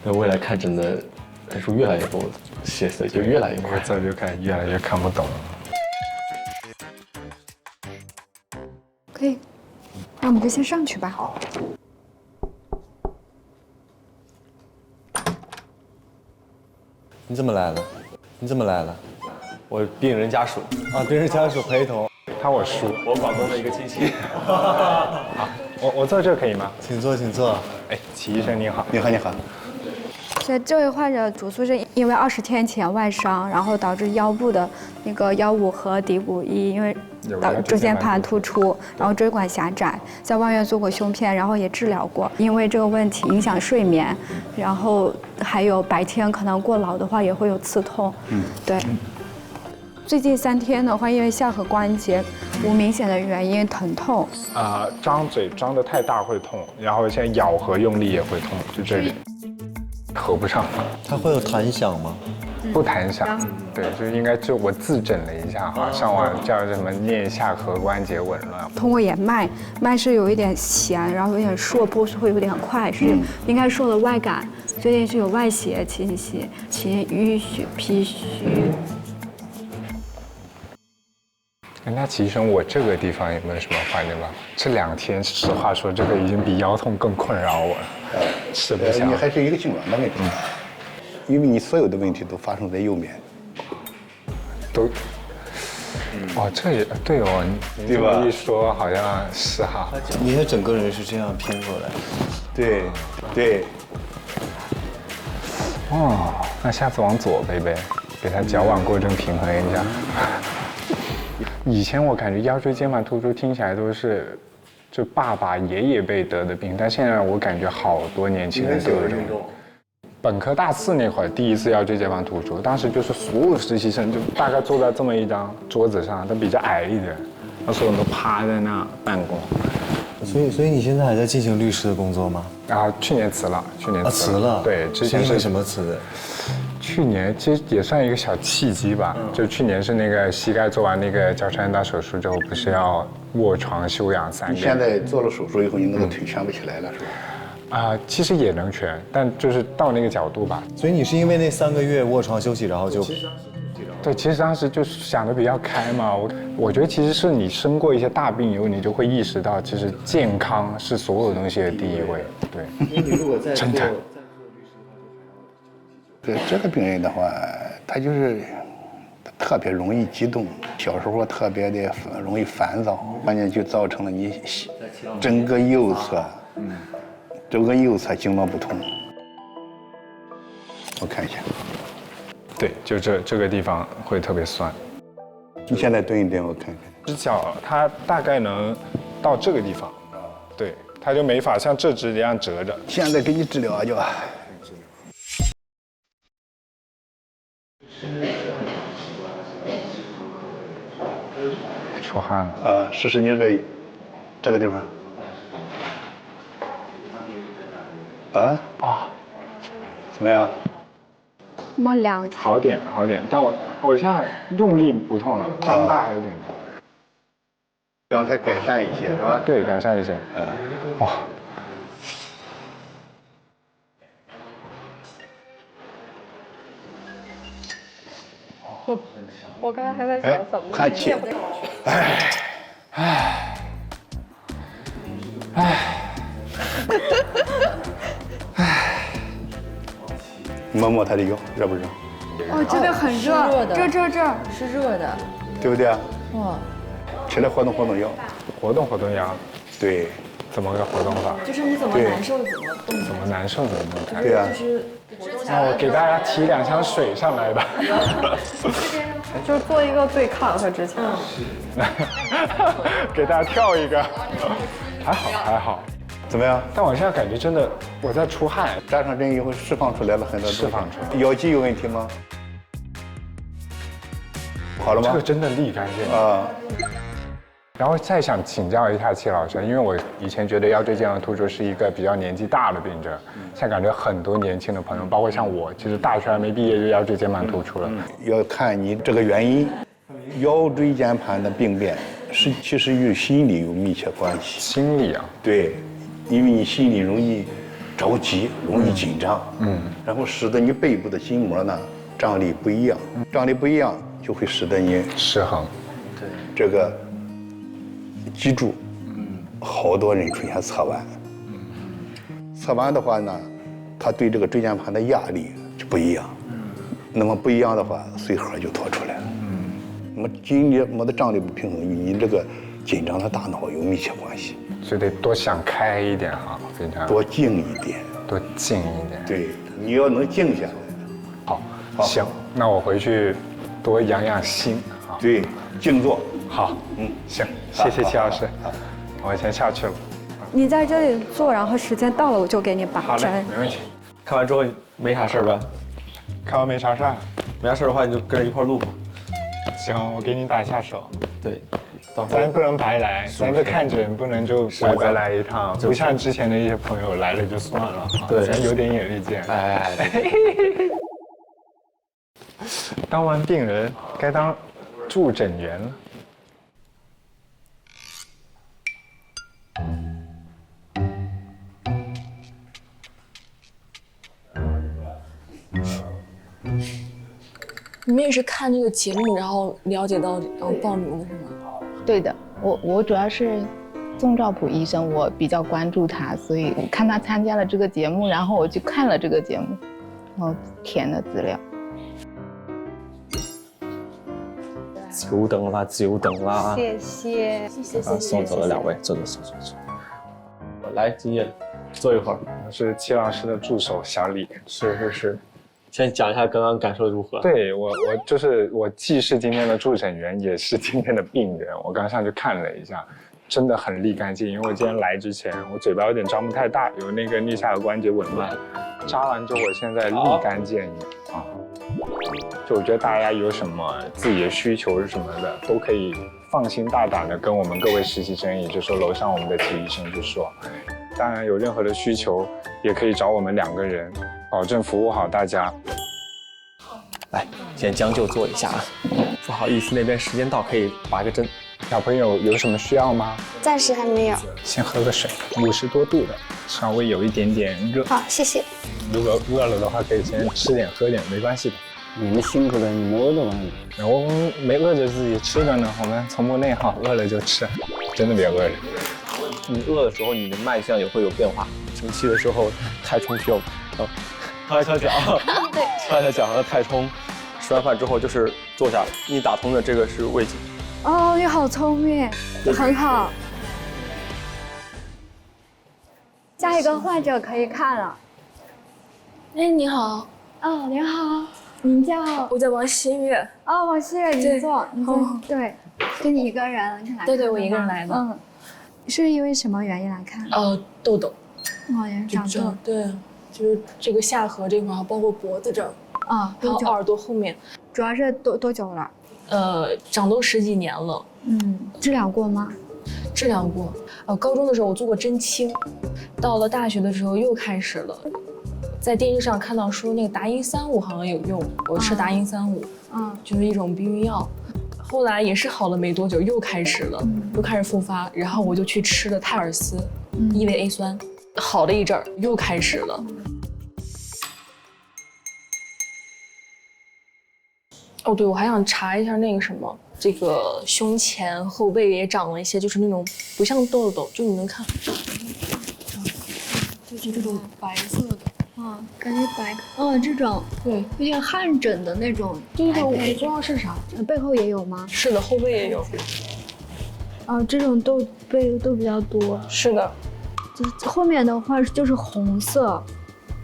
那未来看诊的人数越来越多了。写的就越来越快，字就越来越看不懂。可以，那我们就先上去吧。好。你怎么来了？我病人家属啊，病人家属陪同。我叔，我广东的一个亲戚。好，我坐这可以吗？请坐。哎，齐医生您好。你好。所以这位患者主诉是因为20天前外伤，然后导致腰部的那个腰5和骶骨1，因为椎间盘突出，然后椎管狭窄，在外院做过胸片，然后也治疗过。因为这个问题影响睡眠，然后还有白天可能过劳的话也会有刺痛。对。最近3天的话，因为下颌关节无明显的原因疼痛。张嘴张得太大会痛，然后现在咬合用力也会痛，就这里。合不上，它会有弹响吗？不弹响，对，就我自诊了一下哈，上网叫什么颞下颌关节紊乱。通过眼脉是有一点弦，然后有点硕，波速会有点快，是应该受了外感，最近是有外邪侵袭，其淤血脾虚。那齐医生，我这个地方有没有什么缓解办法？这2天，实话说，这个已经比腰痛更困扰我了，吃不下。你还是一个痉挛的问题，因为你所有的问题都发生在右面。这也对哦，你这么一说，好像是哈。你的整个人是这样偏过来。对。那下次往左背，给他脚腕过正平衡一下。以前我感觉腰椎间盘突出听起来都是就爸爸爷爷辈得的病，但现在我感觉好多年轻人都有这种。本科大4那会儿第一次腰椎间盘突出，当时就是所有实习生就大概坐在这么一张桌子上，但比较矮一点，那所有人都趴在那办公，所以你现在还在进行律师的工作吗？啊，去年辞了，辞了。对，之前是什么辞的？去年其实也算一个小契机吧，就去年是那个膝盖做完那个交叉韧带手术之后，不是要卧床休养3个月。你现在做了手术以后，你那个腿蜷不起来了是吧？其实也能蜷，但就是到那个角度吧。所以你是因为那3个月卧床休息，然后就。对，其实当时就想的比较开嘛。我觉得其实是你生过一些大病以后，你就会意识到，其实健康是所有东西的第一位。对，你如果再做律师的话，对这个病人的话，他就是特别容易激动，小时候特别的容易烦躁，关键就造成了你整个右侧经络不通。我看一下。对，就这个地方会特别酸。你现在蹲一蹲，我看看。只脚它大概能到这个地方，对，它就没法像这只一样折着。现在给你治疗啊，就。出汗了。试试你这个地方。怎么样？摸2下。好点，但我现在用力不痛了，张大还有点。刚才改善一些是吧？对，改善一些。哇。我刚才还在想怎么看气。摸摸他的腰，热不热？哦，这边很热，这是热的，对不对啊？哇，起来活动活动腰，活动腰。对，怎么个活动法？就是你怎么难受怎么动。怎么难受怎么动？对啊。就是我给大家提2箱水上来吧。就做一个对抗和之前。给大家跳一个。还好。怎么样？但我现在感觉真的我在出汗，扎上针以后释放出来了很多东西。释放出来。腰肌有问题吗？好了吗？这个真的立竿见影。然后再想请教一下戚老师，因为我以前觉得腰椎间盘突出是一个比较年纪大的病症，现在感觉很多年轻的朋友，包括像我，其实大学还没毕业就腰椎间盘突出了。要看你这个原因，腰椎间盘的病变其实与心理有密切关系。心理啊？对，因为你心里容易着急，容易紧张，然后使得你背部的筋膜呢张力不一样，张力不一样就会使得你失衡。对，这个。记住，好多人出现侧弯，侧弯的话呢，它对这个椎间盘的压力就不一样，那么不一样的话，髓核就脱出来了，那么筋膜的张力不平衡与你这个紧张的大脑有密切关系，所以得多想开一点哈，非常多静一点，多静一点，对，你要能静下来。好，行，那我回去多养心啊，对，静坐。好，行，谢谢戚老师，我先下去了。你在这里坐，然后时间到了我就给你拔针。没问题。看完之后没啥事吧？看完没啥事，没啥事的话你就跟着一块录吧。行，我给你打一下手。对，咱不能白来，咱这看诊不能就白来一趟，不像之前的一些朋友来了就算了，对，咱有点眼力见。当完病人该当助诊员了。你们也是看这个节目，然后了解到，然后报名的是吗？对的，我主要是宋兆普医生，我比较关注他，所以我看他参加了这个节目，然后我去看了这个节目，然后填了资料。久等啦，久等啦！谢谢，谢谢，送走了2位，走。来，金叶，坐一会儿。我是戚老师的助手小李。是。先讲一下刚刚感受如何？对我既是今天的助诊员，也是今天的病人。我刚上去看了一下，真的很立干净，因为我今天来之前，我嘴巴有点张不太大，有那个颞下颌关节紊乱，扎完之后我现在立竿见影啊。就我觉得大家有什么自己的需求什么的，都可以放心大胆的跟我们各位实习生，也就是说楼上我们的体育生去说。当然有任何的需求，也可以找我们2个人，保证服务好大家。来，先将就坐一下啊。不好意思，那边时间到，可以拔个针。小朋友有什么需要吗？暂时还没有。先喝个水，50多度的，稍微有一点点热。好，谢谢。如果饿了的话，可以先吃点喝点，没关系的。你们辛苦了，你们饿着吗？我们没饿着自己吃的呢，我们从不内耗，饿了就吃，真的别饿着。你饿的时候，你的脉象也会有变化。生气的时候，太冲需要跳一跳脚，对，跳一跳脚和太冲。吃完饭之后就是坐下，你打通的这个是胃经。哦，你好聪明，很好。下一个患者可以看了。哎，你好。哦，您好，您叫？我叫王新月。哦，王新月，您坐，您坐。对，就你一个人来看？对，我一个人来的。嗯，是因为什么原因来看？痘痘。哦，也是长痘。对，就是这个下颌这块，包括脖子这儿。啊，还有耳朵后面。主要是多久了？长痘10几年了。治疗过吗？治疗过。高中的时候我做过针清，到了大学的时候又开始了。在电视上看到说那个达英35好像有用，我吃达英35，就是一种避孕药。后来也是好了没多久，又开始了，又开始复发，然后我就去吃了泰尔斯，1维 A 酸，好了一阵儿，又开始了。哦，对，我还想查一下那个什么，这个胸前后背也长了一些，就是那种不像痘痘，就你能看，就是这种白色的。感觉白，这种对，有点汗疹的那种。对，我不知道是啥。背后也有吗？是的，后背也有。这种背都比较多。是的，就是后面的话就是红色，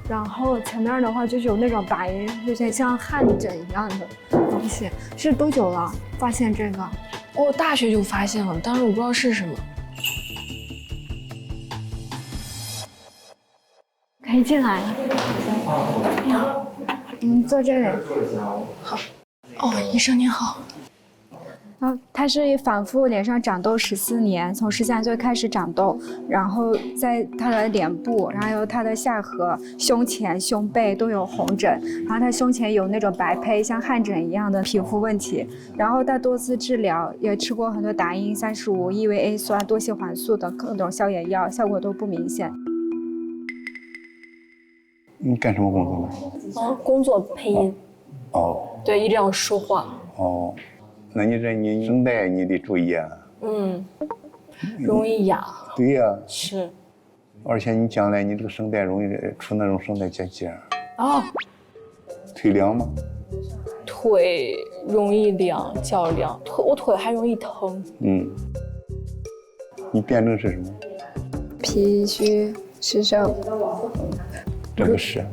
然后前面的话就是有那种白，有点像汗疹一样的东西。是多久了？发现这个？我大学就发现了，但是我不知道是什么。可以进来。你好，坐这里。好。哦，医生您好。他是反复脸上长痘14年，从13岁开始长痘，然后在他的脸部，然后还有他的下颌、胸前、胸背都有红疹，然后他胸前有那种白胚，像汗疹一样的皮肤问题。然后他多次治疗，也吃过很多达英35、1维 A 酸、多烯环素等各种消炎药，效果都不明显。你干什么工作呢？工作配音。对，一直要说话。那你声带你得注意啊。容易哑。对呀。是。而且你将来你这个声带容易出那种声带结节。腿凉吗？腿容易凉，脚凉，我腿还容易疼。你辩证是什么？脾虚湿症。这个是，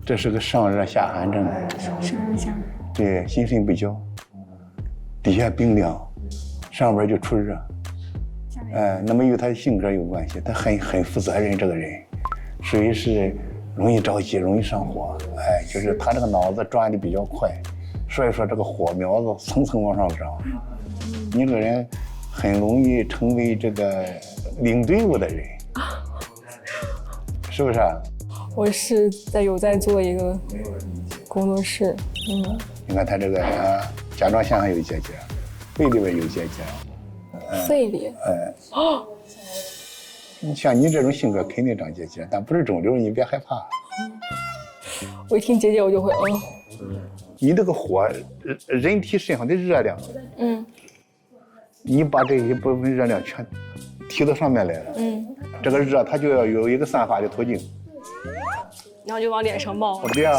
这是个上热下寒症。上热下寒。对，心肾不交，底下冰凉，上边就出热。那么与他的性格有关系，他很负责任，这个人，属于是容易着急，容易上火。就是他这个脑子转的比较快，所以说这个火苗子层层往上涨。你这个人很容易成为这个领队伍的人。是不是啊？我是有在做一个工作室。你看他这个甲状腺上有结节，肺里边有结节。肺里？像你这种性格肯定长结节，但不是肿瘤，你别害怕。我一听结节我就会你这个火，人体身上的热量，你把这一部分热量全提到上面来了，这个热它就要有一个散发的途径，然后就往脸上冒。对啊，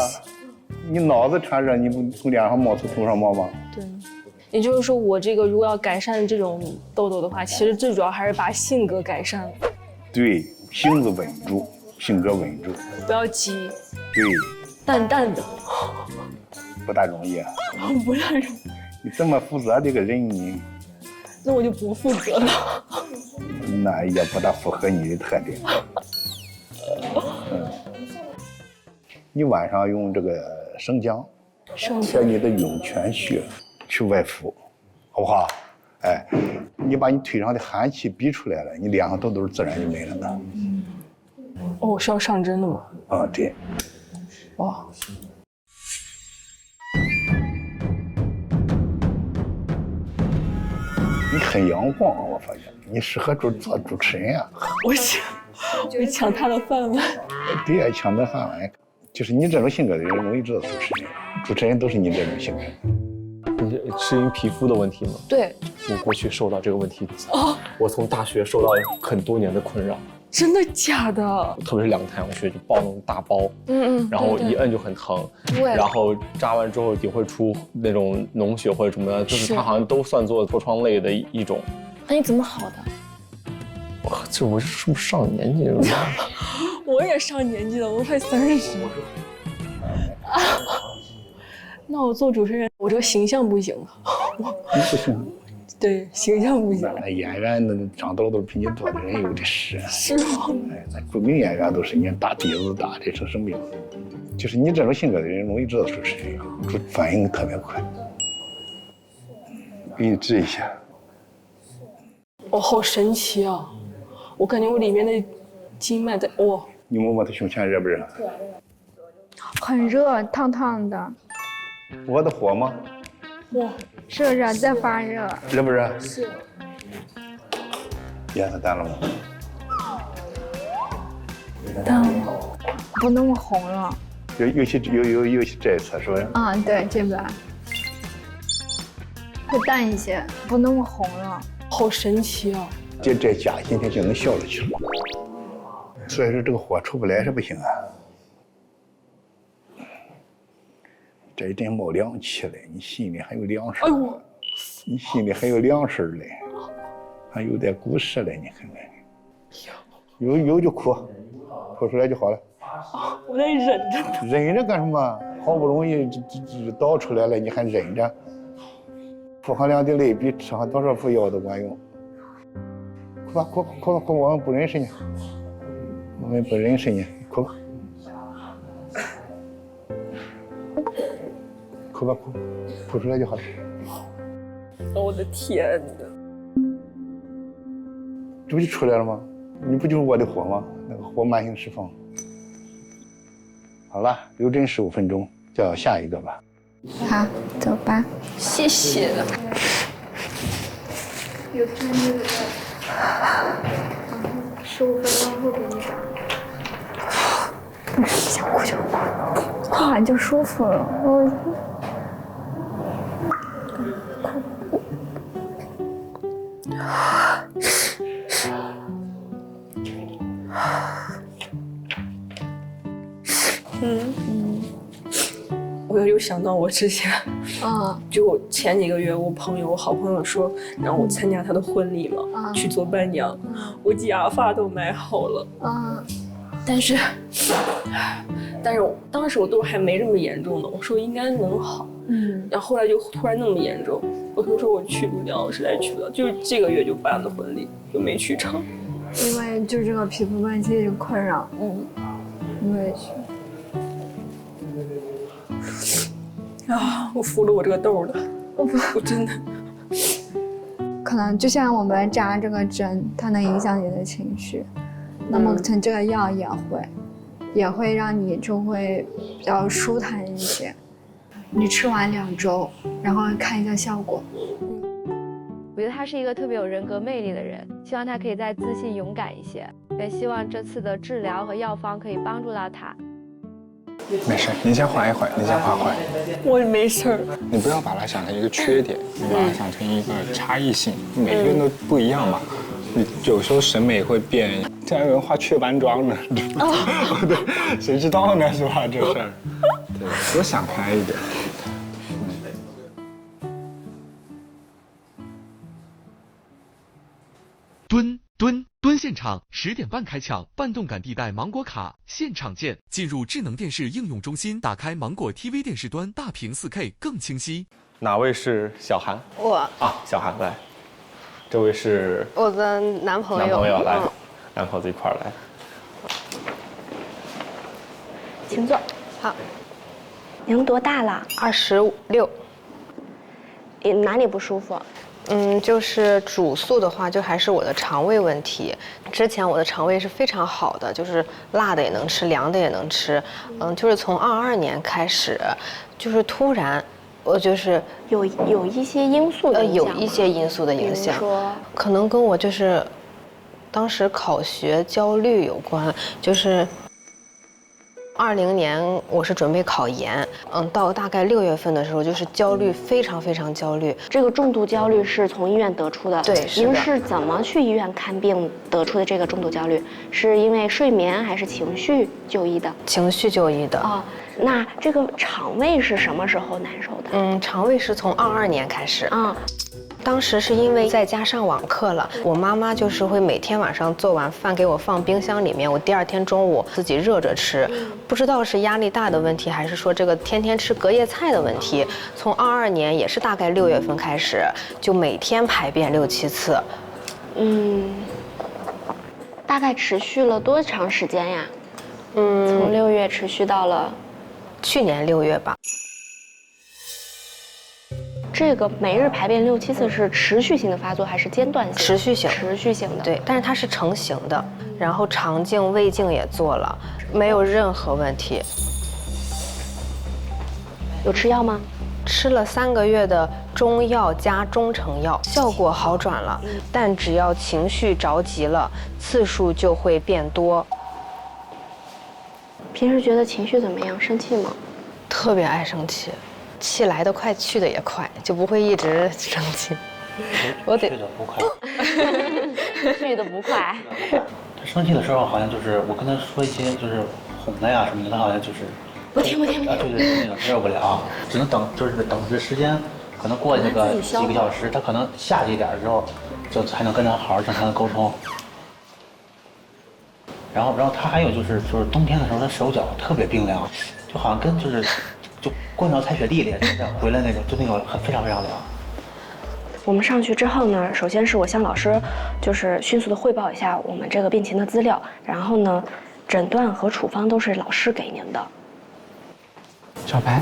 你脑子传热，你不从脸上冒，从头上冒吗？对，也就是说，我这个如果要改善这种痘痘的话，其实最主要还是把性格改善。对，性子稳住，性格稳住，不要急。对，淡淡的，不大容易啊。不大容易。你这么负责这个人，你那我就不负责了。那也不大符合你的特点。你晚上用这个生姜贴你的涌泉穴去外敷，好不好？哎，你把你腿上的寒气逼出来了，你脸上痘痘自然就没了的。哦，是要上针的吗？啊，对。哇。你很阳光啊，我发现你适合做主持人啊。我抢他的饭碗。对呀，抢他饭碗，就是你这种性格的人容易做主持人，主持人都是你这种性格。你是因为皮肤的问题吗？对，我过去受到这个问题，我从大学受到很多年的困扰。真的假的？特别是2个太阳穴就爆那种大包，然后一摁就很疼，然后扎完之后也会出那种脓血或者什么的，就是它好像都算作痤疮类的一种。那你怎么好的？我是不是上年纪了？我也上年纪了，我快30。那我做主持人，我这个形象不行啊。你不行。对，形象不行。那演员那长痘痘比你多的人有的是。是吗？哎，那著名演员都是你大鼻子大的成什么样？就是你这种性格的人容易做主持人，反应特别快。给你治一下。哦，好神奇啊！我感觉我里面的经脉在你摸摸他胸前热不热？很热，烫烫的。我的火吗？哇，是热，在发热。热不热？是。颜色淡了吗？淡了，不那么红了。尤其这一侧是不是？啊，对，这边会淡一些，不那么红了。好神奇啊！这假今天就能消了去了。所以说这个火出不来是不行啊。这一阵冒凉气嘞，你心里还有凉事儿，你心里还有凉事儿嘞，还有点骨事嘞，你看看，有就哭，哭出来就好了。我在忍着。忍着干什么？好不容易这倒出来了，你还忍着？付上2滴泪比吃上多少副药都管用。哭吧，哭，我们不认识你，我们不认识你，哭吧。哭吧，哭出来就好了。我的天哪！这不就出来了吗？你不就是我的火吗？那个火慢性释放。好了，留针15分钟，叫下一个吧。好，走吧。谢谢。有天这个15分钟后给你打。想哭就哭，哭完就舒服了。我又想到我之前，就前几个月，我好朋友说让我参加他的婚礼嘛，去做伴娘，我假发都买好了，但是当时我痘还没这么严重呢，我说应该能好，然后后来就突然那么严重，我就说我去不了，我实在去不了，就这个月就办了婚礼，就没去成，因为就这个皮肤问题就困扰，我也是。我服了我这个痘了，我真的。可能就像我们扎这个针，它能影响你的情绪，那么可能这个药也会让你就会比较舒坦一些。你吃完2周，然后看一下效果。我觉得他是一个特别有人格魅力的人，希望他可以再自信勇敢一些，也希望这次的治疗和药方可以帮助到他。没事，你先缓一缓，你先缓缓。我没事儿。你不要把它想成一个缺点，你把它想成一个差异性，每个人都不一样嘛。你有时候审美会变，这样有人化雀斑妆呢，对，谁知道呢，是吧？这事儿，对，多想开一点。蹲现场10点半开抢半动感地带芒果卡，现场见！进入智能电视应用中心，打开芒果 TV 电视端，大屏4K 更清晰。哪位是小韩？我啊，小韩来。这位是我的男朋友。来，男朋友这一块来。请坐。好。您多大了？26。哪里不舒服？就是主诉的话，就还是我的肠胃问题。之前我的肠胃是非常好的，就是辣的也能吃，凉的也能吃。就是从22年开始，就是突然，我就是有一些因素的影响有一些因素的影响，可能跟我就是当时考学焦虑有关，就是20年我是准备考研，到大概6月份的时候，就是焦虑非常非常焦虑。这个重度焦虑是从医院得出的。对，是的。您是怎么去医院看病得出的这个重度焦虑？是因为睡眠还是情绪就医的？情绪就医的。哦，那这个肠胃是什么时候难受的？肠胃是从22年开始。当时是因为在家上网课了，我妈妈就是会每天晚上做完饭给我放冰箱里面，我第2天中午自己热着吃。不知道是压力大的问题，还是说这个天天吃隔夜菜的问题。从22年也是大概6月份开始，就每天排便6、7次。大概持续了多长时间呀？从6月持续到了去年6月吧。这个每日排便6、7次是持续性的发作还是间断性？持续性。持续性的。对，但是它是成型的，然后肠镜、胃镜也做了，没有任何问题。有吃药吗？吃了3个月的中药加中成药，效果好转了，但只要情绪着急了，次数就会变多。平时觉得情绪怎么样？生气吗？特别爱生气。气来得快，去的也快，就不会一直生气。我得去的不快，去的不快。他生气的时候好像就是我跟他说一些就是哄他呀什么的，他好像就是不听。对，那个受不了，只能等，就是等这时间，可能过去个几个小时，他可能下去一点之后，就才能跟他好好正常的沟通。然后他还有就是冬天的时候，他手脚特别冰凉，就好像跟就光脚踩雪地里回来那种，就那种非常非常凉。我们上去之后呢，首先是我向老师就是迅速的汇报一下我们这个病情的资料，然后呢，诊断和处方都是老师给您的。小白，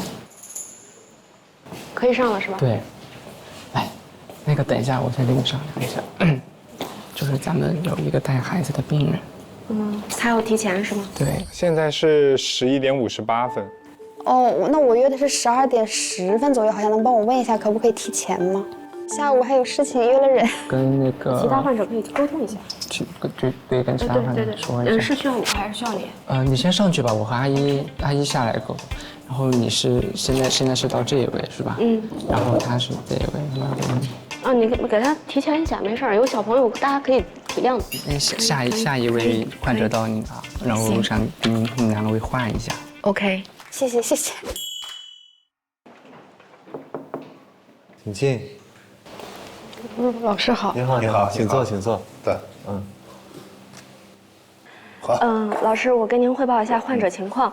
可以上了是吧？对。来，那个等一下，我先跟你商量一下，就是咱们有一个带孩子的病人。他要提前是吗？对。现在是11点58分。哦，那我约的是12点10分左右，好像能帮我问一下可不可以提前吗？下午还有事情约了人。跟那个其他患者可以沟通一下。对，跟其他患者说一下。是需要我还是需要你？你先上去吧，我和阿姨下来沟通。然后你是现在是到这一位是吧？然后他是这一位。你给他提前一下，没事，有小朋友大家可以体谅的。下一位患者到你啊，然后想跟你们2位换一下。OK。谢谢。请进。老师好。你好，请坐。对，好。老师，我跟您汇报一下患者情况。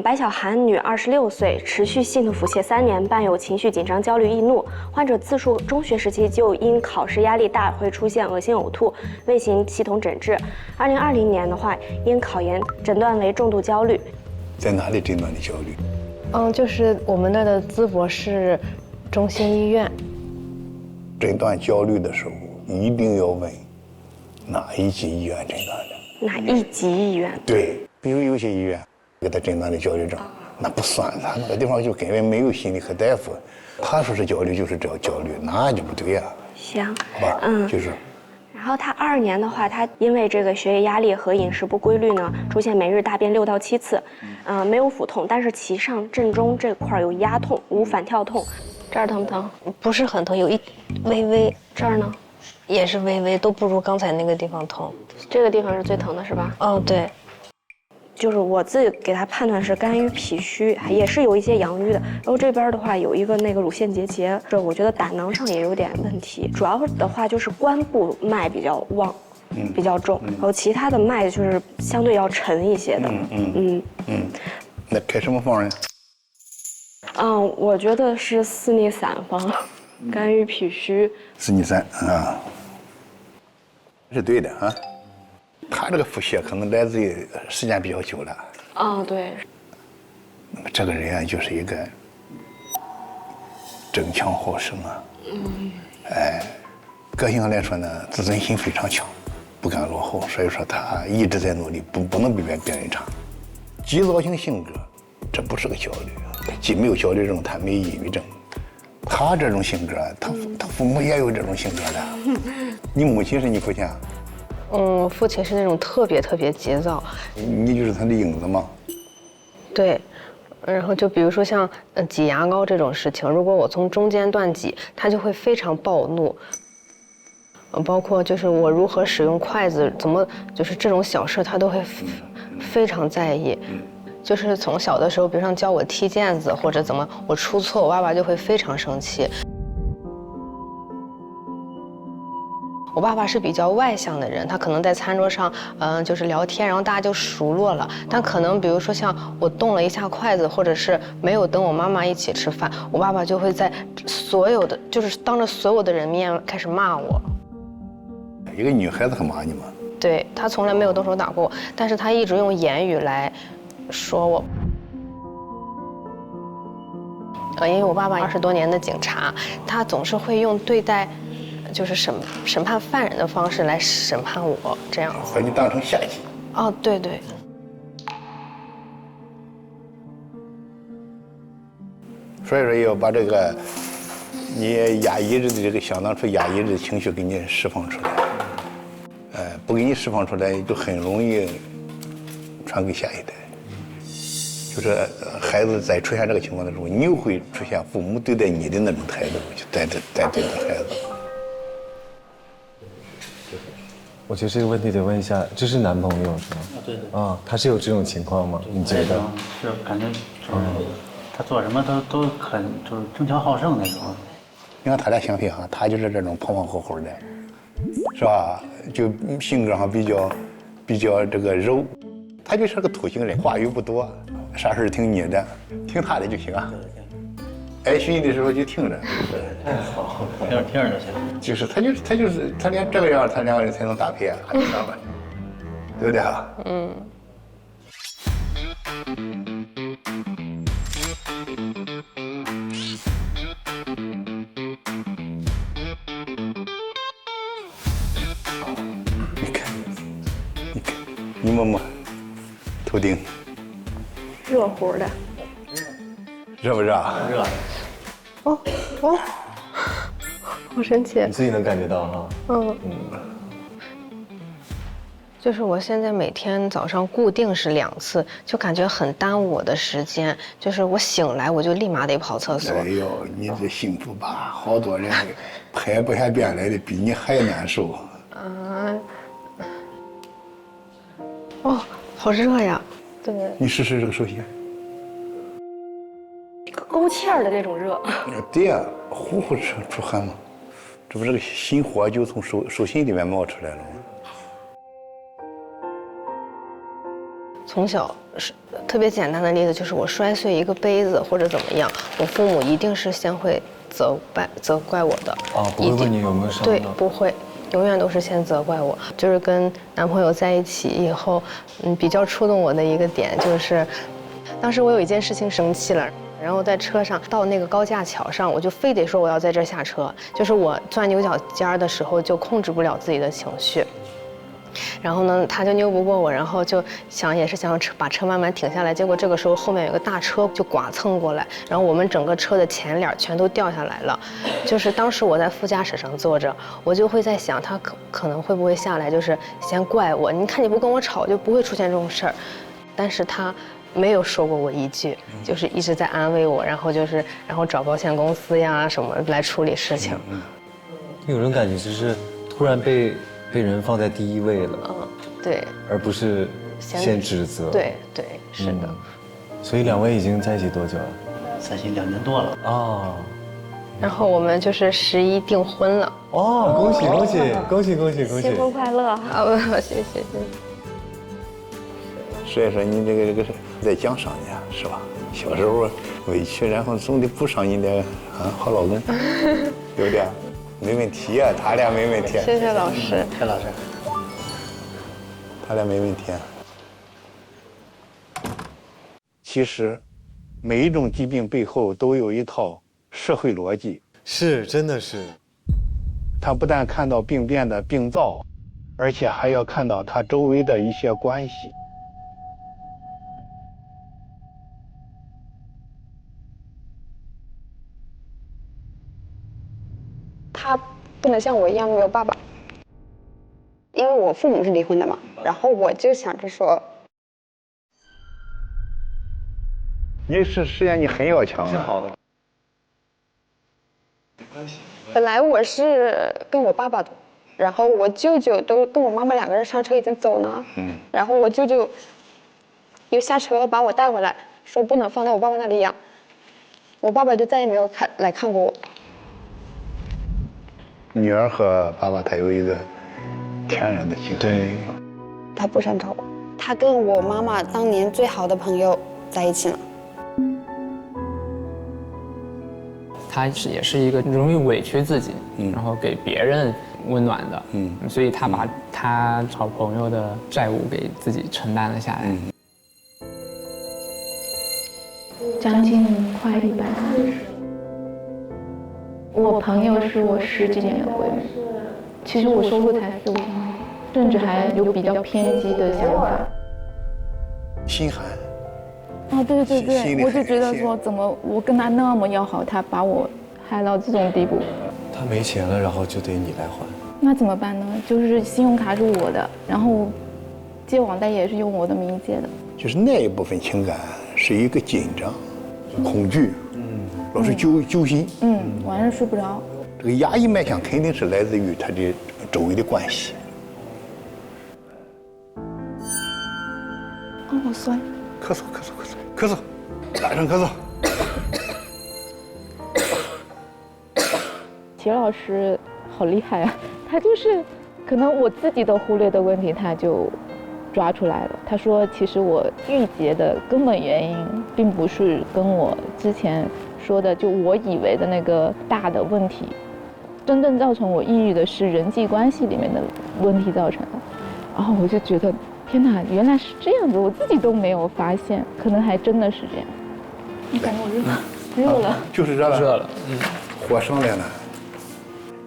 白小涵，女，26岁，持续性的腹泻3年，伴有情绪紧张、焦虑、易怒。患者自述中学时期就因考试压力大，会出现恶心呕吐，未行系统诊治。2020年的话，因考研诊断为重度焦虑。在哪里诊断的焦虑？就是我们那的淄博市中心医院。诊断焦虑的时候，一定要问哪一级医院诊断的。哪一级医院？对，比如有些医院给他诊断的焦虑症，那不算，他那个地方就根本没有心理科大夫，他说是焦虑就是焦虑，那就不对呀。行，好吧，就是。然后他22年的话，他因为这个学业压力和饮食不规律呢，出现每日大便6到7次，没有腹痛，但是脐上正中这块有压痛，无反跳痛。这儿疼不疼？不是很疼，有一微微。这儿呢？也是微微，都不如刚才那个地方痛。这个地方是最疼的是吧？对。就是我自己给他判断是肝郁脾虚，也是有一些阳瘀的。然后这边的话有一个那个乳腺结节，这我觉得胆囊上也有点问题。主要的话就是关部脉比较旺，比较重，然后其他的脉就是相对要沉一些的。那开什么方呢？我觉得是4逆散方，肝郁脾虚。4逆散啊。是对的啊。他这个腹泻可能来自于时间比较久了。对。那么这个人啊，就是一个争强好胜啊。个性上来说呢，自尊心非常强，不甘落后，所以说他一直在努力，不能比别人差。急躁性性格，这不是个焦虑，他既没有焦虑症，他没抑郁症。他这种性格，他父母也有这种性格的。你母亲是你父亲啊？我父亲是那种特别急躁。你就是他的影子吗？对。然后就比如说像挤牙膏这种事情，如果我从中间段挤，他就会非常暴怒。包括就是我如何使用筷子，怎么就是这种小事，他都会非常在意。就是从小的时候，比如像教我踢毽子或者怎么，我出错，我爸爸就会非常生气。我爸爸是比较外向的人，他可能在餐桌上，就是聊天，然后大家就熟络了。但可能比如说像我动了一下筷子，或者是没有等我妈妈一起吃饭，我爸爸就会在所有的，就是当着所有的人面开始骂我。一个女孩子很骂你吗？对，他从来没有动手打过我，但是他一直用言语来说我。因为我爸爸20多年的警察，他总是会用对待就是审判犯人的方式来审判我，这样子。把你当成下级。对对。所以说要把这个你压抑着的这个相当初压抑着的情绪给你释放出来。不给你释放出来，就很容易传给下一代。就是孩子在出现这个情况的时候，你又会出现父母对待你的那种态度，去对待孩子。我觉得这个问题得问一下，这是男朋友是吗？对。他是有这种情况吗？你觉得？是感觉，他做什么都很就是争强好胜那种。你看他俩相比哈，他就是这种胖胖乎乎的，是吧？就性格上比较这个柔，他就是个土型人，话语不多，啥事听你的，听他的就行啊。挨训的时候就听着。太好，听着就行。就是他连这个样，他两个人才能搭配啊，你知道吧？对不对啊？你摸摸头顶，热乎的，热不热？热。好神奇！你自己能感觉到哈？就是我现在每天早上固定是2次，就感觉很耽误我的时间。就是我醒来我就立马得跑厕所。哎呦，你这幸福吧？好多人排不下便来的比你还难受。好热呀！对。你试试这个手心。勾芡儿的那种热。对呀，呼呼出汗嘛，这不这个心火就从手心里面冒出来了吗？从小是特别简单的例子，就是我摔碎一个杯子或者怎么样，我父母一定是先会责怪我的。不会问你有没有伤到？对，不会。永远都是先责怪我。就是跟男朋友在一起以后，比较触动我的一个点就是，当时我有一件事情生气了，然后在车上到那个高架桥上，我就非得说我要在这儿下车。就是我钻牛角尖的时候就控制不了自己的情绪。然后呢，他就拗不过我，然后就也是想把车慢慢停下来。结果这个时候后面有个大车就剐蹭过来，然后我们整个车的前脸全都掉下来了。就是当时我在副驾驶上坐着，我就会在想他可能会不会下来，就是先怪我。你看你不跟我吵，就不会出现这种事儿。但是他没有说过我一句，就是一直在安慰我，然后找保险公司呀什么来处理事情。有种感觉就是突然被人放在第一位了，对，而不是先指责。对，是的。所以2位已经在一起多久了？在一起2年多了。然后我们就是11订婚了。恭喜恭喜恭喜恭喜恭喜！新婚快乐！谢谢。所以说你这个在奖赏你是吧？小时候委屈，然后总得补偿你点好老公，对不对？没问题啊，他俩没问题。谢谢老师。谢老师。看来没问题啊。其实，每一种疾病背后都有一套社会逻辑。是，真的是。他不但看到病变的病灶，而且还要看到他周围的一些关系。他不能像我一样没有爸爸，因为我父母是离婚的嘛。然后我就想着说，你实验你很要强，挺好的。本来我是跟我爸爸的，然后我舅舅都跟我妈妈2个人上车已经走了，然后我舅舅又下车把我带回来，说不能放在我爸爸那里养，我爸爸就再也没有来看过我。女儿和爸爸他有一个天然的情感。对，他不擅长我，他跟我妈妈当年最好的朋友在一起了。他也是一个容易委屈自己，然后给别人温暖的，所以他把他好朋友的债务给自己承担了下来。将近快100万。我朋友是我10几年的闺蜜，其实我收入才4、5万，甚至还有比较偏激的想法。心寒。对，我就觉得说，怎么我跟他那么要好，他把我害到这种地步。他没钱了，然后就得你来还。那怎么办呢？就是信用卡是我的，然后借网贷也是用我的名义借的。就是那一部分情感是一个紧张、恐惧，老是揪心，晚上睡不着。这个压抑脉象肯定是来自于他的周围的关系。好酸。咳嗽，大声咳嗽。齐老师好厉害啊！他就是可能我自己都忽略的问题，他就抓出来了。他说，其实我郁结的根本原因，并不是跟我之前说的，就我以为的那个大的问题，真正造成我抑郁的是人际关系里面的问题造成的。然后我就觉得，天哪，原来是这样子，我自己都没有发现，可能还真的是这样。你感觉我热了？就是热了。热了，火上来了。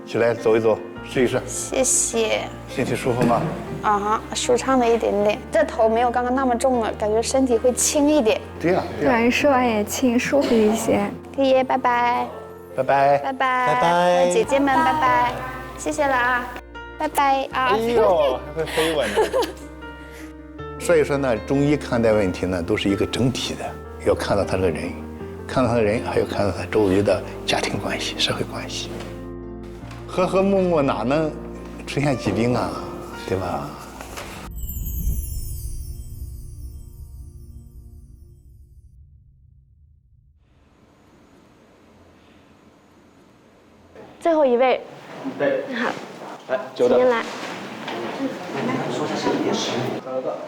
起来走一走，试一试。谢谢。身体舒服吗？舒畅了一点点。这头没有刚刚那么重了，感觉身体会轻一点。对呀。对，说完也轻，舒服一些。可以，拜拜。拜拜。拜拜。姐姐们，拜拜。谢谢了啊。拜拜啊。哎呦，还会飞我呢。所以说呢，中医看待问题呢，都是一个整体的，要看到他这个人，看到他的人，还要看到他周围的家庭关系、社会关系。和和睦睦哪能出现疾病啊，对吧？最后一位，对，好，来，请您来。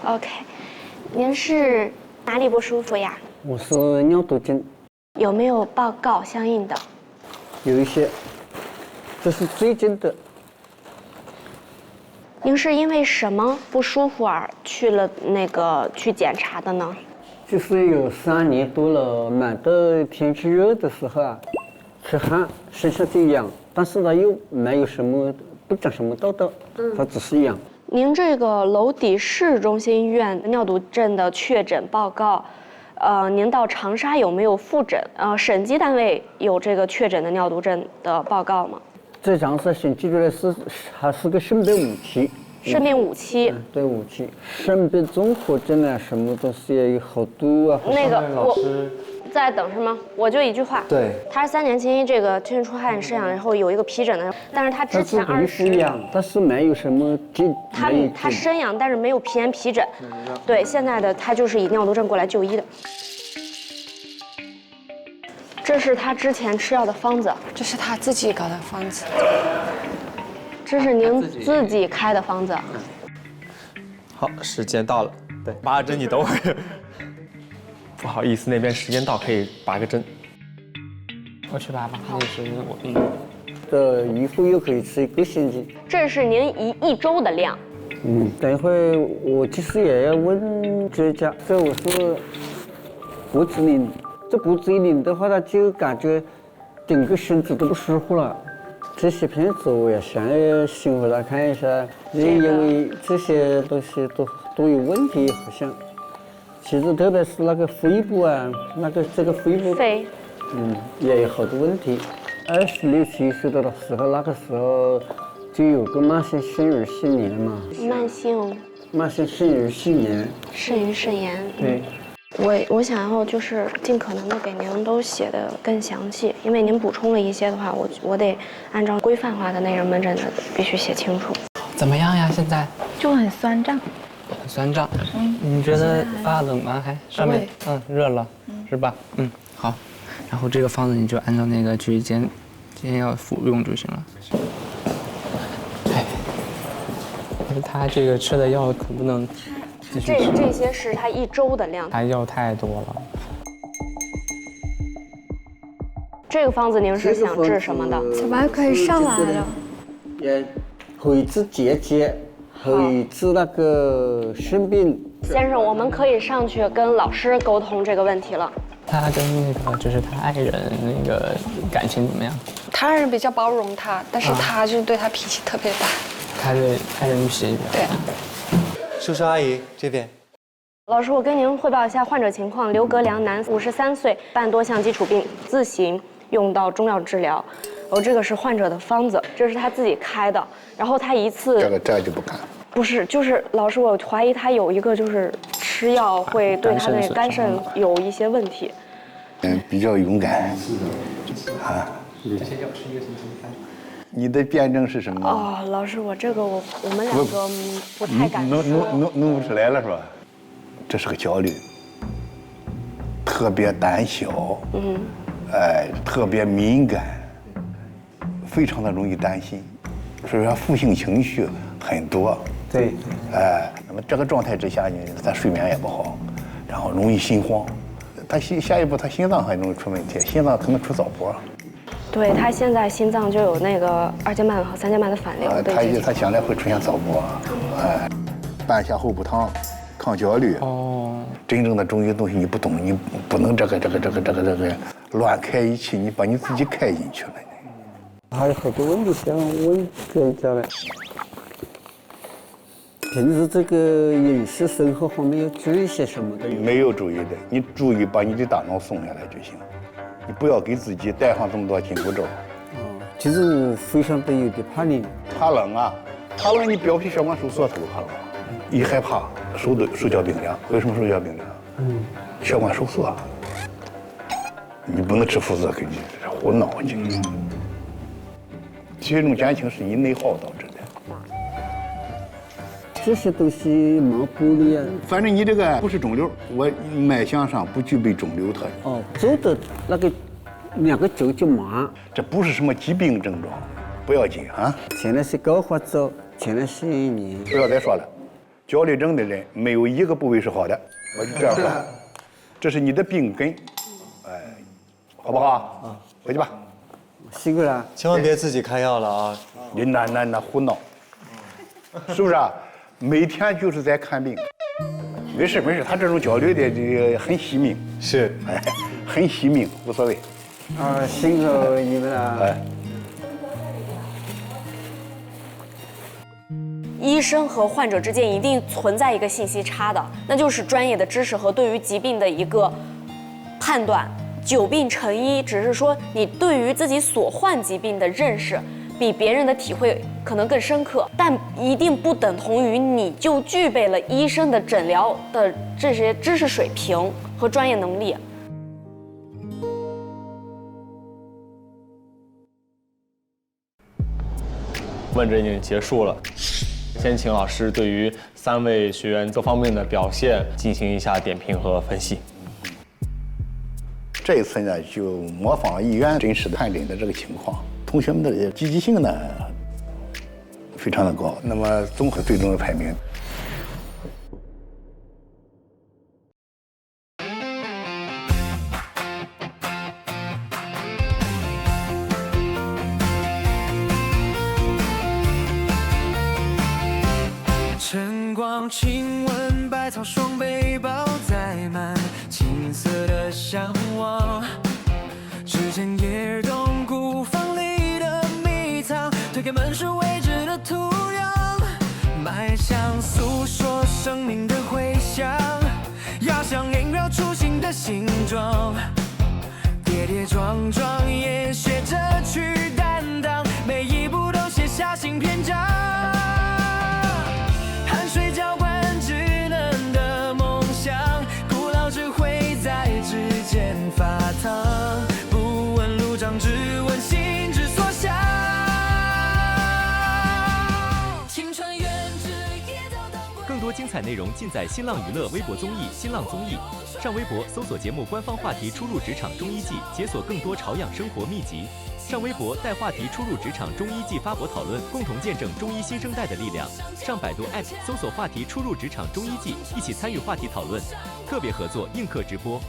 OK， 您是哪里不舒服呀？我是尿毒症，有没有报告相应的？有一些，这是最近的。您是因为什么不舒服而去检查的呢？就是有3年多了，每到天气热的时候啊，出汗，身上就痒，但是它又没有什么，不长什么痘痘，它只是痒。您这个娄底市中心医院尿毒症的确诊报告，您到长沙有没有复诊？审计单位有这个确诊的尿毒症的报告吗？在长沙审计出来还是个肾病5期。肾病5期。对5期，肾病综合症啊，什么东西也有好多啊。那个我在等是吗？我就一句话。对。他是3年期这个天出汗摄氧，然后有一个皮疹的，但是他之前20痒，但是没有什么他身痒，但是没有皮炎皮疹。对，现在的他就是以尿毒症过来就医的。这是他之前吃药的方子，这是他自己搞的方子，这是您自己开的方子。好，时间到了，对，拔个针，你等会儿。不好意思，那边时间到，可以拔个针。我去拔吧，那是我。这一副又可以吃1个星期。这是您1周的量。等一会我其实也要问专家，这我是骨质灵，这骨质一灵的话，他就感觉整个身体都不舒服了。这些片子我也想要寻回来看一下，因为这些东西都有问题，好像。其实特别是那个肺部啊，这个肺部，也有好多问题。26、27岁的时候，那个时候就有个慢性肾盂腺炎嘛。慢性肾盂腺炎。肾盂腺炎。对。我想要就是尽可能的给您都写的更详细，因为您补充了一些的话，我得按照规范化的内容门诊的必须写清楚。怎么样呀？现在就很酸胀。很酸胀。你觉得发冷吗？还上面热了，是吧？好。然后这个方子你就按照那个去煎药服用就行了。他这个吃的药可不能继续吃。这些是他1周的量。他药太多了。这个方子您是想治什么的？小白可以上来了。也可以治结节，可以治那个肾病。先生，我们可以上去跟老师沟通这个问题了。他跟那个就是他爱人那个感情怎么样？他爱人比较包容他，但是他就对他脾气特别大。他对爱人脾气对。叔叔阿姨这边。老师，我跟您汇报一下患者情况：刘格良，男，53岁，伴多项基础病，自行用到中药治疗。这个是患者的方子，这是他自己开的。然后他一次这就不看。不是，就是老师，我怀疑他有一个就是吃药会对他的肝肾有一些问题。比较勇敢。啊。这些药吃1个星期看。你的辩证是什么？老师，我这个我们2个不太敢说。弄不出来了是吧？这是个焦虑，特别胆小，特别敏感，非常的容易担心，所以说负性情绪很多。对。那么这个状态之下呢，他睡眠也不好，然后容易心慌，他下一步他心脏还容易出问题，心脏可能出早搏。对，他现在心脏就有那个2间半和3间半的反流。他将来会出现早搏，半夏厚朴汤，抗焦虑。真正的中医东西你不懂，你不能这个乱开一气，你把你自己开进去了。还有好多问题想问专家了。平时这个饮食生活方面要注意些什么的？没有注意的，你注意把你的大脑松下来就行，你不要给自己带上这么多紧箍咒。其实我非常的有点怕冷。怕冷啊？怕冷你表皮血管收缩它就怕冷，一害怕手脚冰凉。为什么手脚冰凉？血管收缩。你不能吃麸子，给你胡闹去。体重减轻是因内耗导致的。这些东西蛮不利啊。反正你这个不是肿瘤，我脉象上不具备肿瘤特征。走的那个2个脚就麻，这不是什么疾病症状，不要紧啊。前列腺高或者前列腺炎。不要再说了，焦虑症的人没有一个部位是好的，我就这样说，这是你的病根，好不好？回去吧。辛苦了，千万别自己开药了啊！你那胡闹，是不是啊？每天就是在看病，没事，他这种焦虑的很惜命，是，很惜命，无所谓。辛苦你们了。医生和患者之间一定存在一个信息差的，那就是专业的知识和对于疾病的一个判断。久病成医，只是说你对于自己所患疾病的认识比别人的体会可能更深刻，但一定不等同于你就具备了医生的诊疗的这些知识水平和专业能力。问诊已经结束了，先请老师对于3位学员各方面的表现进行一下点评和分析。这一次呢，就模仿了医院真实的看诊的这个情况，同学们的积极性呢非常的高。那么综合最终的排名，这亲吻百草双背包载满青涩的向往，指尖也动古房里的秘藏，推开门是未知的土壤，迈向诉说生命的回响，压箱萦绕初心的形状，跌跌撞撞也学着去担当，每一步都写下新篇章。汗水浇灌稚嫩的梦想，古老智慧在指尖发烫，不问路障，只问心之所向。青春远志也到当归。更多精彩内容尽在新浪娱乐微博综艺、新浪综艺。上微博搜索节目官方话题“初入职场中医季”，解锁更多潮养生活秘籍。上微博带话题“初入职场中医季”发博讨论，共同见证中医新生代的力量。上百度 App 搜索话题“初入职场中医季”，一起参与话题讨论。特别合作映客直播。